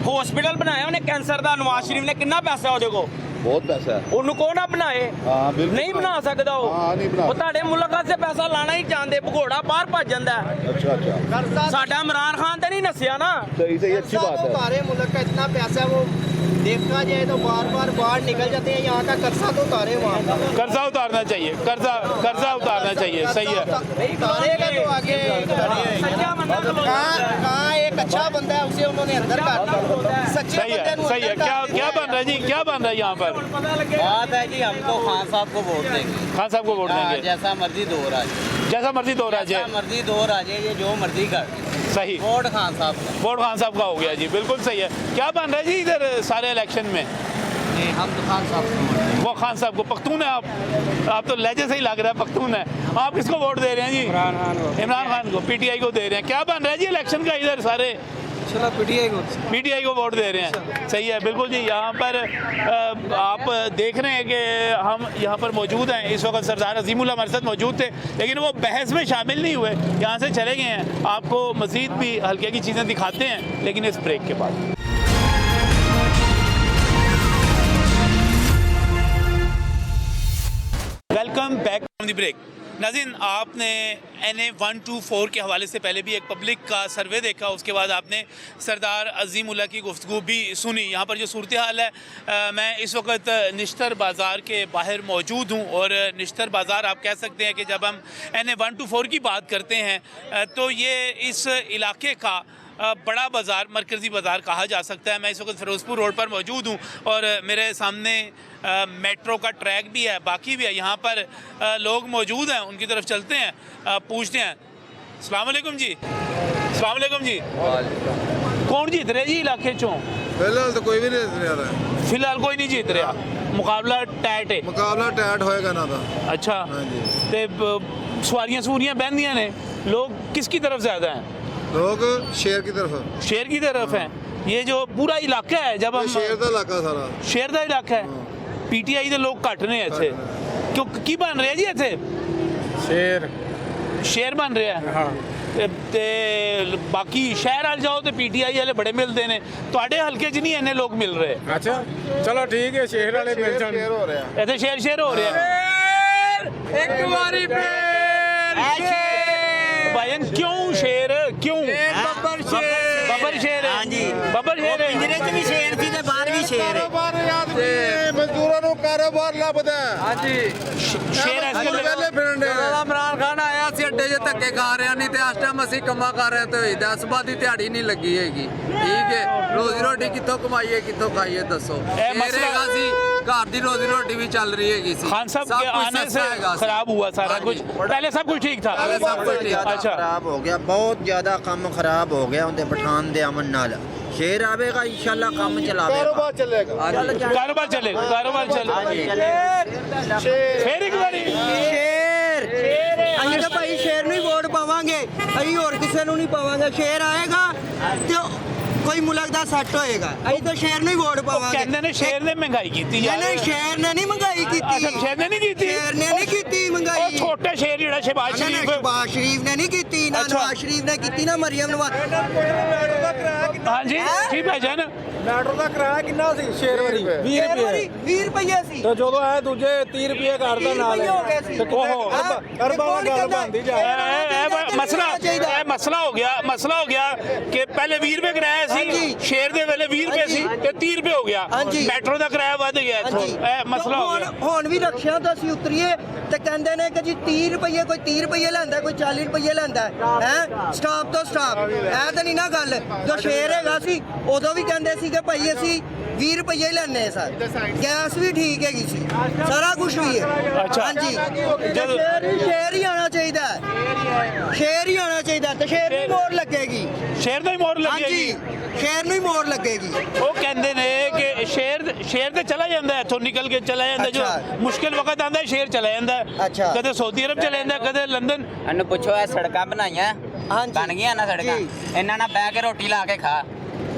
ਹਸਪੀਟਲ ਬਣਾਇਆ ਉਹਨੇ ਕੈਂਸਰ ਦਾ, ਨਵਾਜ਼ ਸ਼ਰੀਫ ਨੇ ਕਿੰਨਾ ਪੈਸਾ ਉਹਦੇ ਕੋਲ? बहुत पैसा है। ਉਹਨੂੰ ਕੋ ਨਾ ਬਣਾਏ? हाँ बिल्कुल ਨਹੀਂ ਬਣਾ ਸਕਦਾ ਉਹ। हाँ नहीं बना। ਉਹ ਤੁਹਾਡੇ ਮੁਲਕ ਵਾਸਤੇ ਪੈਸਾ ਲਾਣਾ ਹੀ ਚਾਹੁੰਦੇ, ਭਗੋੜਾ ਬਾਹਰ ਭੱਜ ਜਾਂਦਾ ਹੈ। अच्छा अच्छा ਸਾਡਾ ਇਮਰਾਨ ਖਾਨ ਤੇ ਨਹੀਂ ਨਸਿਆ ना। सही सही अच्छी बात है। सारे मुल्क का इतना पैसा है, वो देखा जाए तो बार बार बाहर निकल जाते हैं। यहाँ का कर्जा तो उतारे वहाँ का, कर्जा उतारना चाहिए, कर्जा उतारना चाहिए, सही है। उतारेगा तो आगे कहाँ एक अच्छा बंदा है उसे उन्होंने अंदर कर दिया। सच्चे सही है, बंदे सही है। क्या बन रहा है जी, क्या बन रहा है यहाँ पर? बात है जी, हम तो खान साहब को वोट देंगे। खान साहब को वोट देंगे? जैसा मर्जी दौर आ जाए, जैसा मर्जी दौर आ जाए, मर्जी दौर आ जाए, ये जो मर्जी कर सही। वोट खान साहब का। वोट खान साहब का हो गया जी, बिल्कुल सही है। क्या बन रहा है जी इधर सारे इलेक्शन में? नहीं, हम तो खान साहब को वोट देंगे। वो खान साहब को। पख्तून है आप तो लहजे से ही लग रहा है पख्तून है। आप किसको वोट दे रहे हैं जी? इमरान खान को, पीटीआई को दे रहे हैं। क्या बन रहा है जी इलेक्शन का इधर सारे? पीटीआई को वोट दे रहे हैं, सही है बिल्कुल जी। यहाँ पर आप देख रहे हैं कि हम यहाँ पर मौजूद हैं, इस वक्त सरदार अजीमुल्लाह हमारे साथ मौजूद थे, लेकिन वो बहस में शामिल नहीं हुए, यहाँ से चले गए हैं। आपको मज़ीद भी हल्के की चीज़ें दिखाते हैं, लेकिन इस ब्रेक के बाद। Welcome back from the break. नाज़रीन, आपने NA 124 के हवाले से पहले भी एक पब्लिक का सर्वे देखा, उसके बाद आपने सरदार अज़ीमुल्लाह की गुफ्तगू भी सुनी। यहाँ पर जो सूरत हाल है, मैं इस वक्त निश्तर बाज़ार के बाहर मौजूद हूँ, और निश्तर बाज़ार आप कह सकते हैं कि जब हम NA 124 की बात करते हैं तो ये इस इलाके का बड़ा बाज़ार, मरकज़ी बाज़ार कहा जा सकता है। मैं इस वक्त फ़िरोज़पुर रोड पर मौजूद हूँ और मेरे सामने मेट्रो का ट्रैक भी है, बाकी भी है। यहाँ पर लोग मौजूद हैं, उनकी तरफ चलते हैं, पूछते हैं। अस्सलाम वालेकुम जी। अस्सलाम वालेकुम जी। कौन जीत रहे जी इलाके चों? फिलहाल तो कोई भी नहीं जीत रहा। फिलहाल कोई नहीं जीत रहा, मुकाबला टाइट है। मुकाबला टाइट होएगा ना था। अच्छा, तो सवारियाँ बहदियाँ ने, लोग किसकी तरफ ज़्यादा हैं? लोग शेर की तरफ। शेर की तरफ हैं। ये जो पूरा इलाका है, जब हम शेर का इलाका सारा शेर का इलाका है, पीटीआई के लोग घट ने इत्थे क्यों की बन रहे जी इत्थे? शेर बन रहे हैं। हाँ। ते बाकी शहर आ जाओ तो पीटीआई वाले बड़े मिलते हैं, तुहाडे हल्के च नहीं इन्ने लोग मिल रहे। अच्छा चलो ठीक है, शेर वाले मिल जान। शेर हो रहा है इत्थे शेर हो रहे हैं। एक बारी भाईन क्यों शेर, क्यों? बब्बर शेर। बब्बर शेर है। हाँ जी। बब्बर शेर है। पिंजरे च भी शेर थी ते बाहर भी शेर है। मजदूरों को कारोबार लभदा है। हाँ जी। शेर ऐसे पहले फिरने इमरान खान आया सी अड्डे च धक्के खा रहा, नहीं तो इस टाइम ਅਸੀਂ ਕੰਮਾਂ ਕਰ ਰਹੇ ਤੇ 10 ਬਾਅਦ ਦੀ ਦਿਹਾੜੀ ਨਹੀਂ ਲੱਗੀ ਹੈਗੀ। ਠੀਕ ਹੈ, ਰੋਜ਼ੀ ਰੋਟੀ ਕਿੱਥੋਂ ਕਮਾਈਏ, ਕਿੱਥੋਂ ਖਾਈਏ ਦੱਸੋ? ਮਸਲਾ ਸੀ घर की रोजी रोटी भी चल रही है। खान साहब के आने से खराब हुआ सारा कुछ, पहले सब कुछ ठीक था। सब कुछ अच्छा, खराब हो गया, बहुत ज्यादा काम खराब हो गया उनके पठान दे अमन नाल। शेर आवेगा इंशाल्लाह काम चलावेगा कारोबार चलेगा कारोबार चलेगा कारोबार चलेगा फिर एक बारी शेर ਅਸੀਂ ਤਾਂ ਭਾਈ ਸ਼ੇਰ ਨੂੰ ਹੀ ਵੋਟ ਪਾਵਾਂਗੇ ਅਸੀਂ ਹੋਰ ਕਿਸੇ ਨੂੰ ਨਹੀਂ ਪਾਵਾਂਗੇ ਸ਼ੇਰ ਆਏਗਾ ਤੇ ਕੋਈ ਮੁਲਕ ਦਾ ਸੱਟ ਹੋਏਗਾ ਅਸੀਂ ਤਾਂ ਸ਼ੇਰ ਨੂੰ ਹੀ ਵੋਟ ਪਾਵਾਂਗੇ ਕਹਿੰਦੇ ਨੇ ਸ਼ੇਰ ਨੇ ਮਹਿੰਗਾਈ ਕੀਤੀ ਯਾਰ ਨਹੀਂ ਸ਼ੇਰ ਨੇ ਨਹੀਂ ਮਹਿੰਗਾਈ ਕੀਤੀ ਅੱਛਾ ਸ਼ੇਰ ਨੇ ਨਹੀਂ ਕੀਤੀ ਸ਼ੇਰ ਨੇ ਨਹੀਂ ਕੀਤੀ ਉਹ ਮਹਿੰਗਾਈ ਛੋਟੇ ਸ਼ੇਰ ਜਿਹੜਾ ਸ਼ਹਿਬਾਜ਼ ਸ਼ਰੀਫ ਸ਼ਹਿਬਾਜ਼ ਸ਼ਰੀਫ ਨੇ ਨਹੀਂ ਕੀਤੀ ਨਾ ਅੱਛਾ। ਨਵਾਜ਼ ਸ਼ਰੀਫ ਨੇ ਕੀਤੀ ਨਾ ਮਰੀਮ ਨਵਾਜ਼ ਹਾਂਜੀ ਕੀ ਭਾਜਨ ਮੈਟਰੋ ਦਾ ਕਿਰਾਇਆ ਕਿੰਨਾ ਸੀ 6 ਵਾਰੀ 20 ਰੁਪਏ 20 ਰੁਪਏ ਸੀ ਤੇ ਜਦੋਂ ਆਏ ਦੂਜੇ 30 ਰੁਪਏ ਕਰਦਾ ਨਾਲ ਹੋ ਗਏ ਸੀ ਓਹੋ ਅਰਬਾਂ ਦਾ ਗੱਲ ਬਣਦੀ ਜਾ ਮਸਲਾ ਹੋ ਗਿਆ ਕਿ ਪਹਿਲੇ 20 ਰੁਪਏ ਕਿਰਾਇਆ ਸੀ ਸ਼ੇਰ ਦੇ ਵੇਲੇ 20 ਰੁਪਏ ਸੀ ਤੇ 30 ਰੁਪਏ ਹੋ ਗਿਆ ਮੈਟਰੋ ਦਾ ਕਿਰਾਇਆ ਵੱਧ ਗਿਆ ਇੱਥੋਂ ਇਹ ਮਸਲਾ ਹੋ ਗਿਆ ਹੁਣ ਵੀ ਰਕਸ਼ਿਆਂ ਤੋਂ ਅਸੀਂ ਉਤਰੀਏ ਤੇ ਕਹਿੰਦੇ ਨੇ ਕਿ ਜੀ 30 ਰੁਪਏ ਕੋਈ 30 ਰੁਪਏ ਲੈਂਦਾ ਕੋਈ 40 ਰੁਪਏ ਲੈਂਦਾ ਹੈ ਸਟਾਪ ਤੋਂ ਸਟਾਪ ਇਹ ਤਾਂ ਨਹੀਂ ਨਾ ਗੱਲ ਜੋ ਸ਼ੇਰ ਹੈਗਾ ਸੀ ਉਦੋਂ ਵੀ ਕਹਿੰਦੇ ਸੀ ਕਿ ਭਾਈ ਅਸੀਂ 20 ਰੁਪਏ ਹੀ ਲੈਣੇ ਸਰ ਗੈਸ ਵੀ ਠੀਕ ਹੈਗੀ ਸੀ ਸਾਰਾ ਕੁਝ ਵੀ ਹੈ ਹਾਂਜੀ ਸ਼ੇਰ ਹੀ ਆਣਾ ਚਾਹੀਦਾ ਸ਼ੇਰ ਹੀ ਆਣਾ ਚਾਹੀਦਾ ਤੇ ਸ਼ੇਰ ਨੂੰ ਮੋਹਰ ਲੱਗੇਗੀ ਸ਼ੇਰ ਨੂੰ ਹੀ ਮੋਹਰ ਲੱਗੇਗੀ ਸ਼ੇਰ ਨੂੰ ਹੀ ਮੋਹਰ ਲੱਗੇਗੀ ਉਹ ਕਹਿੰਦੇ ਨੇ ਕਿ ਸ਼ੇਰ ਤੇ ਚਲਾ ਜਾਂਦਾ ਇੱਥੋਂ ਨਿਕਲ ਕੇ ਚਲਾ ਜਾਂਦਾ ਜੋ ਮੁਸ਼ਕਿਲ ਵਕਤ ਆਂਦਾ ਸ਼ੇਰ ਚਲਾ ਜਾਂਦਾ ਕਦੇ ਸਾਊਦੀ ਅਰਬ ਚਲਾ ਜਾਂਦਾ ਕਦੇ ਲੰਡਨ ਇਹਨੂੰ ਪੁੱਛੋ ਇਹ ਸੜਕਾਂ ਬਣਾਈਆਂ ਬਣ ਗਈਆਂ ਨਾ ਸੜਕਾਂ ਇਹਨਾਂ ਨਾਲ ਬਹਿ ਕੇ ਰੋਟੀ ਲਾ ਕੇ ਖਾ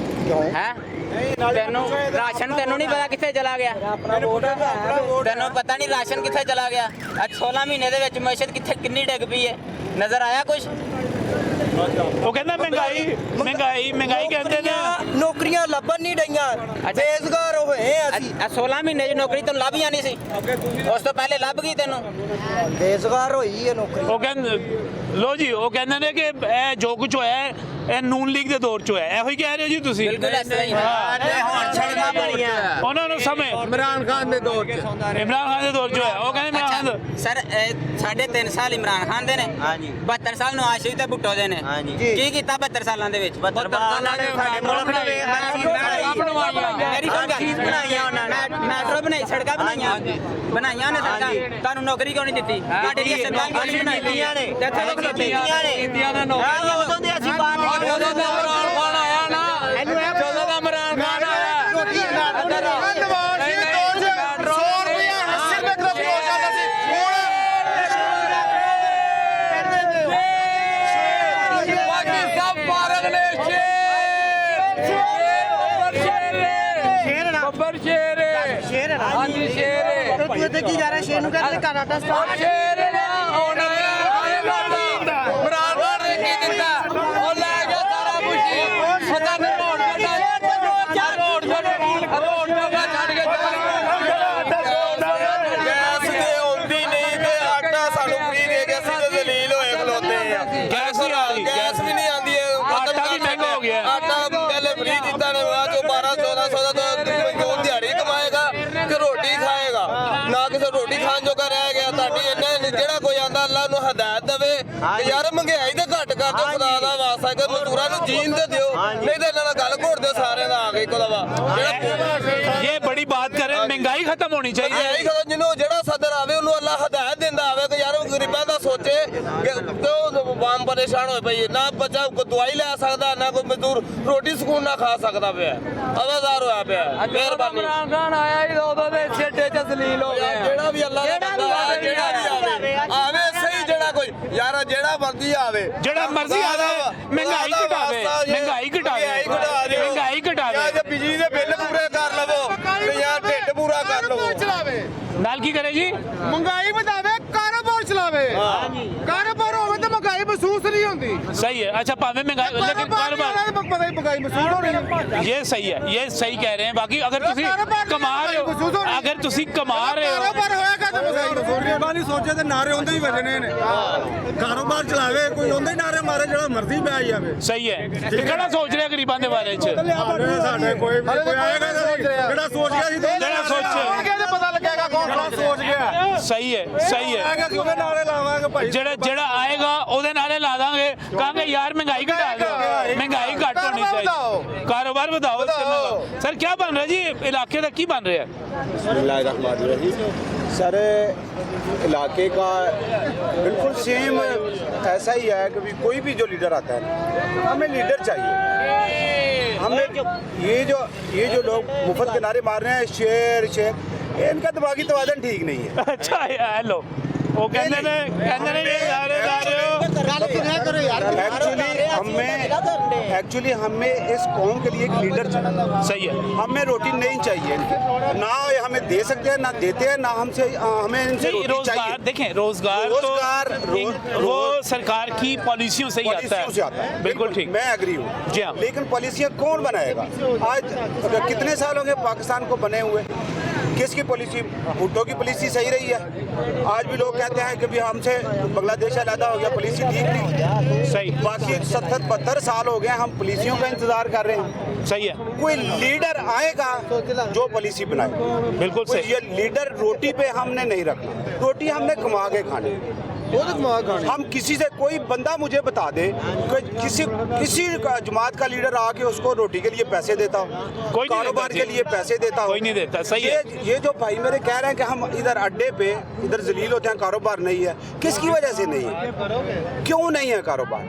ਹੈ ਤੈਨੂੰ ਰਾਸ਼ਨ ਤੈਨੂੰ ਨਹੀਂ ਪਤਾ ਕਿੱਥੇ ਚਲਾ ਗਿਆ ਤੈਨੂੰ ਪਤਾ ਨਹੀਂ ਰਾਸ਼ਨ ਕਿੱਥੇ ਚਲਾ ਗਿਆ ਅੱਜ 16 ਮਹੀਨੇ ਦੇ ਵਿੱਚ ਮਈਸ਼ਤ ਕਿੰਨੀ ਡਿੱਗ ਪਈ ਹੈ ਨਜ਼ਰ ਆਇਆ ਕੁਝ ਉਹ ਕਹਿੰਦਾ ਮਹਿੰਗਾਈ ਕਹਿੰਦੇ ਨੇ ਨੌਕਰੀਆਂ ਲੱਭਣ ਨਹੀਂ ਡਈਆਂ ਬੇਰੁਜ਼ਗਾਰ ਹੋਏ ਅਸੀਂ 16 ਮਹੀਨੇ ਦੀ ਨੌਕਰੀ ਤੈਨੂੰ ਲੱਭ ਜਾਣੀ ਸੀ ਉਸ ਤੋਂ ਪਹਿਲੇ ਲੱਭ ਗਈ ਤੈਨੂੰ ਬੇਰੁਜ਼ਗਾਰ ਹੋਈ ਹੈ ਨੌਕਰੀ ਉਹ ਕਹਿੰਦੇ ਲੋ ਜੀ ਉਹ ਕਹਿੰਦੇ ਨੇ ਕਿ ਇਹ ਜੋ ਕੁਝ ਹੋਇਆ ਹੈ ਇਹ ਨੂਨ ਲੀਗ ਦੇ ਦੌਰ ਚ ਹੋਇਆ ਇਹੋ ਹੀ ਕਹਿ ਰਹੇ ਹੋ ਜੀ ਤੁਸੀਂ ਬਿਲਕੁਲ ਇਸ ਤਰ੍ਹਾਂ ਹੀ ਹੁਣ ਸੜਕਾਂ ਬਣੀਆਂ ਉਹਨਾਂ ਨੂੰ ਸਮੇਂ ਇਮਰਾਨ ਖਾਨ ਦੇ ਦੌਰ 'ਚ ਚ ਹੋਇਆ ਉਹ ਕਹਿੰਦੇ ਇਮਰਾਨ ਖਾਨ ਸਰ 3.5 ਸਾਲ ਇਮਰਾਨ ਖਾਨ ਦੇ ਨੇ 72 ਸਾਲ ਨਵਾਜ਼ ਸ਼ਰੀਫ ਤੇ ਭੁੱਟੋ ਦੇ ਨੇ ਕੀ ਕੀਤਾ 72 ਸਾਲਾਂ ਦੇ ਵਿੱਚ 72 ਸਾਲਾਂ ਦੇ ਸਾਡੇ ਮੁਲਕ ਨੇ ਮੇਰੀ ਸੁਣ ਗੱਲ ਬਣਾਈਆਂ ਉਹਨਾਂ ਨੇ ਮੈਟਰੋ ਬਣਾਈ ਸੜਕਾਂ ਬਣਾਈਆਂ ਨੇ ਸੜਕਾਂ ਤੁਹਾਨੂੰ ਨੌਕਰੀ ਕਿਉਂ ਨਹੀਂ ਦਿੱਤੀ ਤੁਹਾਡੇ ਲਈ ਸਰਕਾਰ ਕਿਉਂ ਨਹੀਂ ਬਣਾਈਆਂ ਨੇ ਦਿੱਤੀਆਂ ਨੇ ਨੌਕਰੀਆਂ ਉਦੋਂ ਦੇ ਅਸੀਂ ਬਾਹਰ ਨਹੀਂ ਜਦੋਂ ਦਾ ਇਮਰਾਨ ਖਾਨ ਆਇਆ ਨਾ ਜਦੋਂ ਦਾ ਇਮਰਾਨ ਖਾਨ ਆਇਆ ਤੂੰ ਇੱਥੇ ਕੀ ਕਰ ਰਿਹਾ ਸ਼ੇਰ ਨੂੰ ਕਹਿੰਦੇ ਕਰਾਟਾ ਸਟਾਰ ਸ਼ੇਰ ਹੁਣ ਇਮਰਾਨ ਖਾਨ ਨੇ ਕੀ ਦਿੱਤਾ ਉਹ ਲੈ ਗਿਆ ਸਾਰਾ ਕੁਝ ਪਤਾ ਨਹੀਂ ਰੋਡ ਜਗ੍ਹਾ ਛੱਡ ਕੇ ਗੈਸ ਤੇ ਆਉਂਦੀ ਨਹੀਂ ਤੇ ਆਟਾ ਸਾਨੂੰ ਫ੍ਰੀ ਦੇ ਕੇ ਅਸੀਂ ਤੇ ਦਲੀਲ ਹੋਏ ਖਲੋਤੇ ਆ ਗੈਸ ਵੀ ਨਹੀਂ ਆਉਂਦੀ ਆਟਾ ਵੀ ਮਹਿੰਗਾ ਹੋ ਗਿਆ ਆਟਾ ਪਹਿਲੇ ਫ੍ਰੀ ਦਿੱਤਾ ਨੇ ਬਾਅਦ ਚੋਂ 1200 ਦਾ ਮਜ਼ਦੂਰ ਦਿਹਾੜੀ ਕਮਾਏਗਾ ਕਿ ਰੋਟੀ ਖਾਏਗਾ ਨਾ ਕਿਸੇ ਰੋਟੀ ਖਾਣ ਜੋਗਾ ਰਹਿ ਗਿਆ ਤੁਹਾਡੀ ਇਹਨਾਂ ਜਿਹੜਾ ਕੋਈ ਆਂਦਾ ਅੱਲਾ ਨੂੰ ਹਦਾਇਤ ਦੇਵੇ ਕਿ ਯਾਰ ਮਹਿੰਗਾਈ ਤੇ ਘੱਟ ਕਰ ਦਿਓ ਖੁਦਾ ਦਾ ਵਾਸਤਾ ਕਿ ਮਜ਼ਦੂਰਾਂ ਨੂੰ ਜੀਣ ਤੇ ਦਿਓ ਨਹੀਂ ਤੇ ਇਹਨਾਂ ਨਾਲ ਗੱਲ ਘੋੜ ਦਿਓ ਸਾਰਿਆਂ ਦਾ ਆ ਕੇ ਇੱਕੋ ਦਵਾ ਇਹ ਬੜੀ ਬਾਤ ਕਰ ਰਹੇ महंगाई खत्म होनी चाहिए ਜਿਹਨੂੰ ਜਿਹੜਾ ਸਦਰ ਆਵੇ ਉਹਨੂੰ ਅੱਲਾ ਹਦਾਇਤ ਦਿੰਦਾ ਆਵੇ ਕਿ ਯਾਰ ਉਹ ਗਰੀਬਾਂ ਦਾ ਸੋਚੇ ਕਿ ਉਹ ਬਾਮ ਪਰੇਸ਼ਾਨ ਹੋਏ ਪਈ ਨਾ ਬੱਚਾ ਕੋਈ ਦਵਾਈ ਲੈ ਸਕਦਾ ਨਾ ਕੋਈ ਮਜ਼ਦੂਰ ਰੋਟੀ ਸਕੂਨ ਨਾ ਖਾ ਸਕਦਾ ਪਿਆ ਆਵਾਜ਼ਾਰ ਹੋਇਆ ਪਿਆ ਮਿਹਰਬਾਨੀ ਇਮਰਾਨ ਖਾਨ ਆਇਆ ਹੀ ਉਦੋਂ ਦੇ ਛੇਟੇ ਚ ਜ਼ਲੀਲ ਹੋ ਗਿਆ ਜਿਹੜਾ ਵੀ ਅੱਲਾ ਦਾ ਬੰਦਾ ਜਿਹੜਾ ਵੀ ਆਵੇ ਸਹੀ ਜਿਹੜਾ ਕੋਈ ਯਾਰ ਜਿਹੜਾ ਮਰਜ਼ੀ ਆਵੇ महंगाई घटावे ਜੇ ਬਿਜਲੀ ਦੇ ਬਿੱਲ ਪੂਰੇ ਕਰ ਲਵੋ ਤੇ ਯਾਰ ਢਿੱਡ ਪੂਰਾ ਕਰ ਲਵੋ नाल की करे जी ਮਹਿੰਗਾਈ ਵਧਾਵੇ ਕਾਰੋਬਾਰ ਚਲਾਵੇ ਕਾਰੋਬਾਰ ਹੋਵੇ ਤਾਂ ਮਹਿੰਗਾਈ ਮਹਿਸੂਸ ਨਹੀਂ ਹੁੰਦੀ सही है अच्छा भावे महंगाई लेकिन कारोबार ਪਤਾ ਹੀ ਮਹਿੰਗਾਈ ਮਹਿਸੂਸ ਹੋ ਰਹੀ ਹੈ ये सही कह रहे हैं बाकी अगर तुसी कमा रहे हो अगर तुसी कमा रहे हो ਕਾਰੋਬਾਰ ਹੋਏਗਾ ਤਾਂ ਮਹਿੰਗਾਈ ਮਹਿਸੂਸ ਨਹੀਂ ਸੋਚੇ ਤੇ ਨਾਰੇ ਹੁੰਦੇ ਹੀ ਵੱਜਣੇ ਨੇ ਕਾਰੋਬਾਰ ਚਲਾਵੇ ਕੋਈ ਹੁੰਦੇ ਹੀ ਨਾਰੇ ਮਾਰੇ ਜਿਹੜਾ ਮਰਜ਼ੀ ਪੈ ਜਾਵੇ सही है ਤੇ ਕਿਹੜਾ ਸੋਚ ਰਿਹਾ ਗਰੀਬਾਂ ਦੇ ਬਾਰੇ ਚ ਸਾਡੇ ਕੋਈ ਆਏਗਾ ਜਿਹੜਾ ਸੋਚ ਗਿਆ ਸੀ ਜਿਹੜਾ ਸੋਚੇ ਪਤਾ ਲੱਗੇਗਾ ਕੌਣ ਸੋਚ ਗਿਆ ਸਹੀ ਹੈ ਆਏਗਾ ਉਹਦੇ ਨਾਰੇ ਲਾਵਾਂਗੇ ਭਾਈ ਜਿਹੜਾ ਆਏਗਾ ਉਹਦੇ ਨਾਰੇ ਲਾ ਦਾਂਗੇ ਕਹਾਂਗੇ यार महंगाई घटा दो महंगाई घट होनी चाहिए कारोबार बढ़ाओ सर क्या बन रहा है जी इलाके का की बन रहा है सर इलाके का बिल्कुल सेम ऐसा ही है कि कोई भी जो लीडर आता है हमें लीडर चाहिए हमें ये जो लोग मुफ्त के नारे मार रहे हैं शेर शेर, इनका दिमागी तवाज़ुन ठीक नहीं है। अच्छा हेलो वो कहते ने ये नारे गा रहे हो। एक्चुअली हमें इस कौम के लिए एक लीडर चाहिए। सही है, हमें रोटी नहीं चाहिए इनकी, ना ये हमें दे सकते हैं ना देते हैं, ना हमें इनसे रोटी रोजगार चाहिए। देखें, रोजगार वो सरकार की पॉलिसियों से ही आता है। बिल्कुल ठीक, मैं एग्री हूँ जी हाँ। लेकिन पॉलिसियाँ कौन बनाएगा? आज कितने साल हो गए पाकिस्तान को बने हुए, किसकी पॉलिसी? भुट्टो की पॉलिसी सही रही है। आज भी लोग कहते हैं कि भी हमसे बांग्लादेश अलग हो गया, पॉलिसी ठीक नहीं सही। बाकी 70-72 साल हो गए हम पॉलिसियों का इंतजार कर रहे हैं। सही है, कोई लीडर आएगा जो पॉलिसी बनाए। बिल्कुल सही। ये लीडर रोटी पे हमने नहीं रखना, रोटी हमने कमा के खानी। हम किसी से कोई बंदा मुझे बता दे कि किसी जमात का लीडर आके उसको रोटी के लिए पैसे देता हो, कोई कारोबार के लिए पैसे देता हो, कोई नहीं देता। सही है, ये जो भाई मेरे कह रहे हैं कि हम इधर अड्डे पे इधर जलील होते हैं, कारोबार नहीं है, किसकी वजह से नहीं है? क्यों नहीं है कारोबार?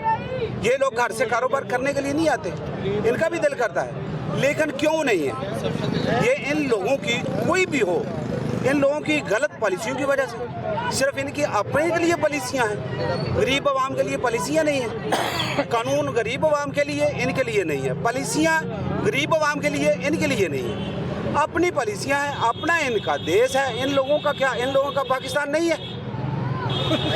ये लोग घर से कारोबार करने के लिए नहीं आते, इनका भी दिल करता है, लेकिन क्यों नहीं है? ये इन लोगों की कोई भी हो, इन लोगों की गलत पॉलिसियों की वजह से। सिर्फ इनकी अपने के लिए पॉलिसियां हैं, गरीब आवाम के लिए पॉलिसियां नहीं है। कानून गरीब आवाम के लिए, इनके लिए नहीं है। पॉलिसियां गरीब आवाम के लिए, इनके लिए नहीं है। अपनी पॉलिसियां हैं, अपना इनका देश है। इन लोगों का क्या? इन लोगों का पाकिस्तान नहीं है,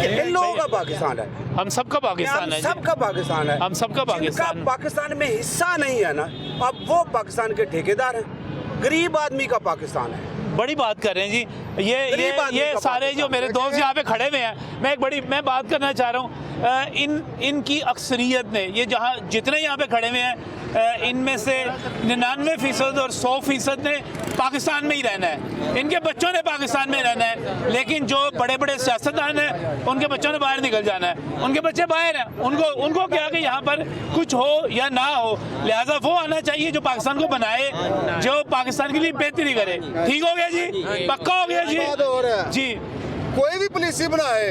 इन लोगों का पाकिस्तान है। हम सबका पाकिस्तान है, सबका पाकिस्तान है, हम सबका पाकिस्तान। पाकिस्तान में हिस्सा नहीं है ना, अब वो पाकिस्तान के ठेकेदार हैं। गरीब आदमी का पाकिस्तान है। बड़ी बात कर रहे हैं जी। ये सारे जो मेरे दोस्त यहाँ पे खड़े हुए हैं, मैं बात करना चाह रहा हूँ। इनकी अक्सरियत ने, ये जहाँ जितने यहाँ पे खड़े हुए हैं, इनमें से 99% और 100% ने पाकिस्तान में ही रहना है। इनके बच्चों ने पाकिस्तान में रहना है, लेकिन जो बड़े बड़े सियासतदान हैं उनके बच्चों ने बाहर निकल जाना है। उनके बच्चे बाहर हैं, उनको क्या कि यहाँ पर कुछ हो या ना हो, लिहाजा वो आना चाहिए जो पाकिस्तान को बनाए, जो पाकिस्तान के लिए बेहतरी करे। ठीक हो गया जी, पक्का हो गया जी। कोई भी पॉलिसी बनाए,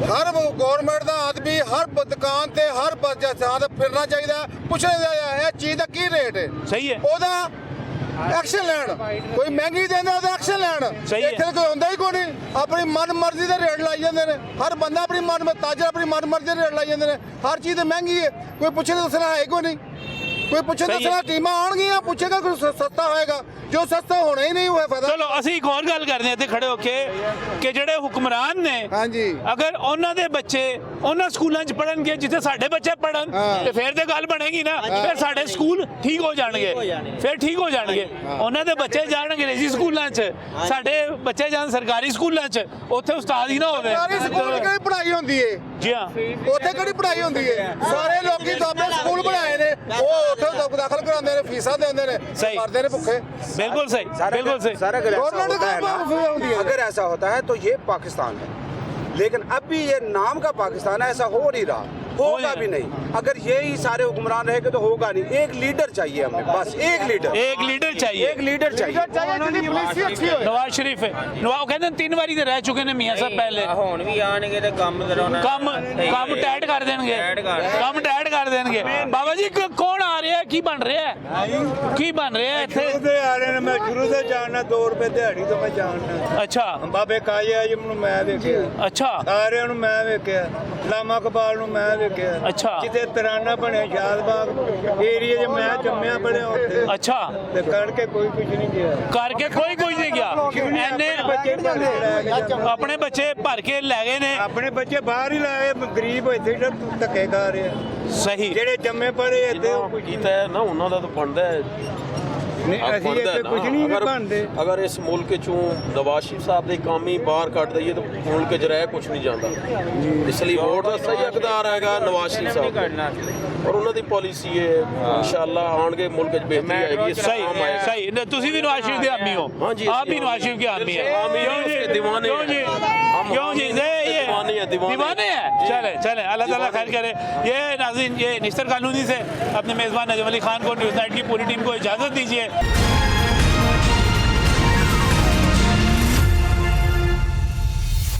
हर गवर्नमेंट का आदमी हर दुकान से हर जगह फिरना चाहिए, पूछना चाहिए ये चीज़ का की रेट है। सही है, ओदा एक्शन लैन, कोई महंगी देंदा ओदा एक्शन लैन। सही है। इत्थे कोई होंदा ही कोई नहीं, अपनी मन मर्जी दे रेट लाई जांदे ने। हर बंदा अपनी ताजर अपनी मन मर्जी दे रेट लाई जांदे ने। हर चीज़ महंगी है, कोई पूछने दसना है कोई नहीं। कोई पूछे दसना टीमां आउणगियां, पूछेगा कोई सस्ता होएगा, जो सस्ता होना ही नहीं हुआ फायदा। चलो ਅਸੀਂ ਇੱਕ ਹੋਰ ਗੱਲ ਕਰਦੇ ਹਾਂ ਤੇ ਖੜੇ ਹੋ ਕੇ ਕਿ ਜਿਹੜੇ ਹੁਕਮਰਾਨ ਨੇ, ਹਾਂਜੀ, ਅਗਰ ਉਹਨਾਂ ਦੇ ਬੱਚੇ ਉਹਨਾਂ ਸਕੂਲਾਂ 'ਚ ਪੜਨਗੇ ਜਿੱਥੇ ਸਾਡੇ ਬੱਚੇ ਪੜਨ, ਤੇ ਫਿਰ ਤੇ ਗੱਲ ਬਣੇਗੀ ਨਾ। ਫਿਰ ਸਾਡੇ ਸਕੂਲ ਠੀਕ ਹੋ ਜਾਣਗੇ, ਫਿਰ ਠੀਕ ਹੋ ਜਾਣਗੇ। ਉਹਨਾਂ ਦੇ ਬੱਚੇ ਜਾਣ ਅੰਗਰੇਜ਼ੀ ਸਕੂਲਾਂ 'ਚ, ਸਾਡੇ ਬੱਚੇ ਜਾਣ ਸਰਕਾਰੀ ਸਕੂਲਾਂ 'ਚ, ਉੱਥੇ ਉਸਤਾਦ ਹੀ ਨਾ ਹੋਵੇ। ਸਰਕਾਰੀ ਸਕੂਲ ਕਿਹੜੀ ਪੜ੍ਹਾਈ ਹੁੰਦੀ ਹੈ ਜੀ ਹਾਂ, ਉੱਥੇ ਕਿਹੜੀ ਪੜ੍ਹਾਈ ਹੁੰਦੀ ਹੈ? ਸਾਰੇ ਲੋਕੀ ਤਾਂ ਆਪਣੇ ਸਕੂਲ ਬਣਾਏ ਨੇ, ਉਹ ਉੱਥੇ ਦਾਖਲ ਕਰਾਉਂਦੇ ਨੇ, ਫੀਸਾਂ ਦਿੰਦੇ ਨੇ, ਕਰਦੇ ਨੇ ਭੁੱਖੇ। बिल्कुल सही, बिल्कुल सही। सर अगर ऐसा होता है तो ये पाकिस्तान है, लेकिन अब भी ये नाम का पाकिस्तान है, ऐसा हो नहीं रहा, होगा भी नहीं। अगर यही सारे हुक्मरान रहेंगे तो होगा नहीं। एक लीडर चाहिए हमें, बस एक लीडर चाहिए। नवाज शरीफ है, नवाज कहते 3 ਵਾਰੀ ਤੇ ਰਹਿ ਚੁੱਕੇ ਨੇ ਮੀਆਂ ਸਾਹਿਬ ਪਹਿਲੇ। ਹੁਣ ਵੀ ਆਣਗੇ ਤੇ ਕੰਮ ਕਰਾਉਣਾ, ਕੰਮ ਟੈਟ ਕਰ ਦੇਣਗੇ, ਕੰਮ ਟੈਟ ਕਰ ਦੇਣਗੇ। ਬਾਬਾ ਜੀ ਕੌਣ ਆ ਰਿਹਾ, ਕੀ ਬਣ ਰਿਹਾ ਹੈ, ਕੀ ਬਣ ਰਿਹਾ ਹੈ ਇੱਥੇ? ਆ ਰਹੇ ਨੇ, ਮੈਂ ਸ਼ੁਰੂ ਤੋਂ ਜਾਣਦਾ, 2 ਰੁਪਏ ਦਿਹਾੜੀ ਤੋਂ ਮੈਂ ਜਾਣਦਾ। ਅੱਛਾ, ਬਾਬੇ ਕਾਇਆ ਜੀ ਨੂੰ ਮੈਂ ਵੇਖਿਆ, ਅੱਛਾ, ਸਾਰਿਆਂ ਨੂੰ ਮੈਂ ਵੇਖਿਆ, ਲਾਮਾ ਇਕਬਾਲ ਨੂੰ ਮੈਂ ਵੇਖਿਆ, ਅੱਛਾ, ਜਿੱਥੇ ਤਰਾਨਾ ਬਣਿਆ ਸ਼ਾਦਬਾਗ ਏਰੀਏ 'ਚ ਮੈਂ ਜੰਮਿਆ ਪੜਿਆ ਉੱਥੇ। ਅੱਛਾ, ਤੇ ਕਰਕੇ ਕੋਈ ਕੁਝ ਨਹੀਂ ਗਿਆ, ਕਰਕੇ ਕੋਈ ਕੁਝ ਨਹੀਂ ਗਿਆ। ਐਨੇ ਬੱਚੇ ਭਰ ਕੇ ਲੈ ਕੇ ਜਾਂਦੇ। ਆਪਣੇ ਬੱਚੇ ਭਰ ਕੇ ਲੈ ਗਏ ਨੇ, ਆਪਣੇ ਬੱਚੇ ਬਾਹਰ ਹੀ ਲਾਏ, ਗਰੀਬ ਇੱਥੇ ਧੱਕੇ ਖਾ ਰਹੇ ਆ। ਸਹੀ। ਜਿਹੜੇ ਜੰਮੇ ਪੜੇ ਇੱਥੇ ਕੀਤਾ ਹੈ ਨਾ, ਉਹਨਾਂ ਦਾ ਤਾਂ ਬਣਦਾ ਹੈ। ਅਸੀਂ ਇੱਥੇ ਕੁਝ ਨਹੀਂ ਬਣਦੇ। ਅਗਰ ਇਸ ਮੁਲਕ ਚੋਂ ਨਵਾਜ਼ ਸ਼ਰੀਫ ਸਾਹਿਬ ਦੇ ਕੰਮ ਹੀ ਬਾਹਰ ਕੱਢ ਦਈਏ ਤਾਂ ਮੁਲਕ 'ਚ ਰਹਿ ਕੁਝ ਨਹੀਂ ਜਾਂਦਾ। ਇਸ ਲਈ ਵੋਟ ਦਾ ਸਹੀ ਹੱਕਦਾਰ ਹੈਗਾ ਨਵਾਜ਼ ਸ਼ਰੀਫ ਸਾਹਿਬ, ਔਰ ਉਹਨਾਂ ਦੀ ਪਾਲਿਸੀ ਹੈ। ਇਨਸ਼ਾਅੱਲਾ ਆਉਣਗੇ, ਮੁਲਕ 'ਚ ਬਿਹਤਰੀ ਆਏਗੀ। ਸਹੀ ਸਹੀ। ਤੁਸੀਂ ਵੀ ਨਵਾਜ਼ ਸ਼ਰੀਫ ਦੇ ਆਦਮੀ ਹੋ? ਆਪ ਵੀ ਨਵਾਜ਼ शरीफ के आदमी है? दीवाने क्यों जी? ये दीवाने हैं। चले चले, अल्लाह ताला खैर करे। ये नाज़रीन, ये निश्तर कानूनी से अपने मेज़बान नजम अली खान को, न्यूज़ नाइट की पूरी टीम को इजाज़त दीजिए।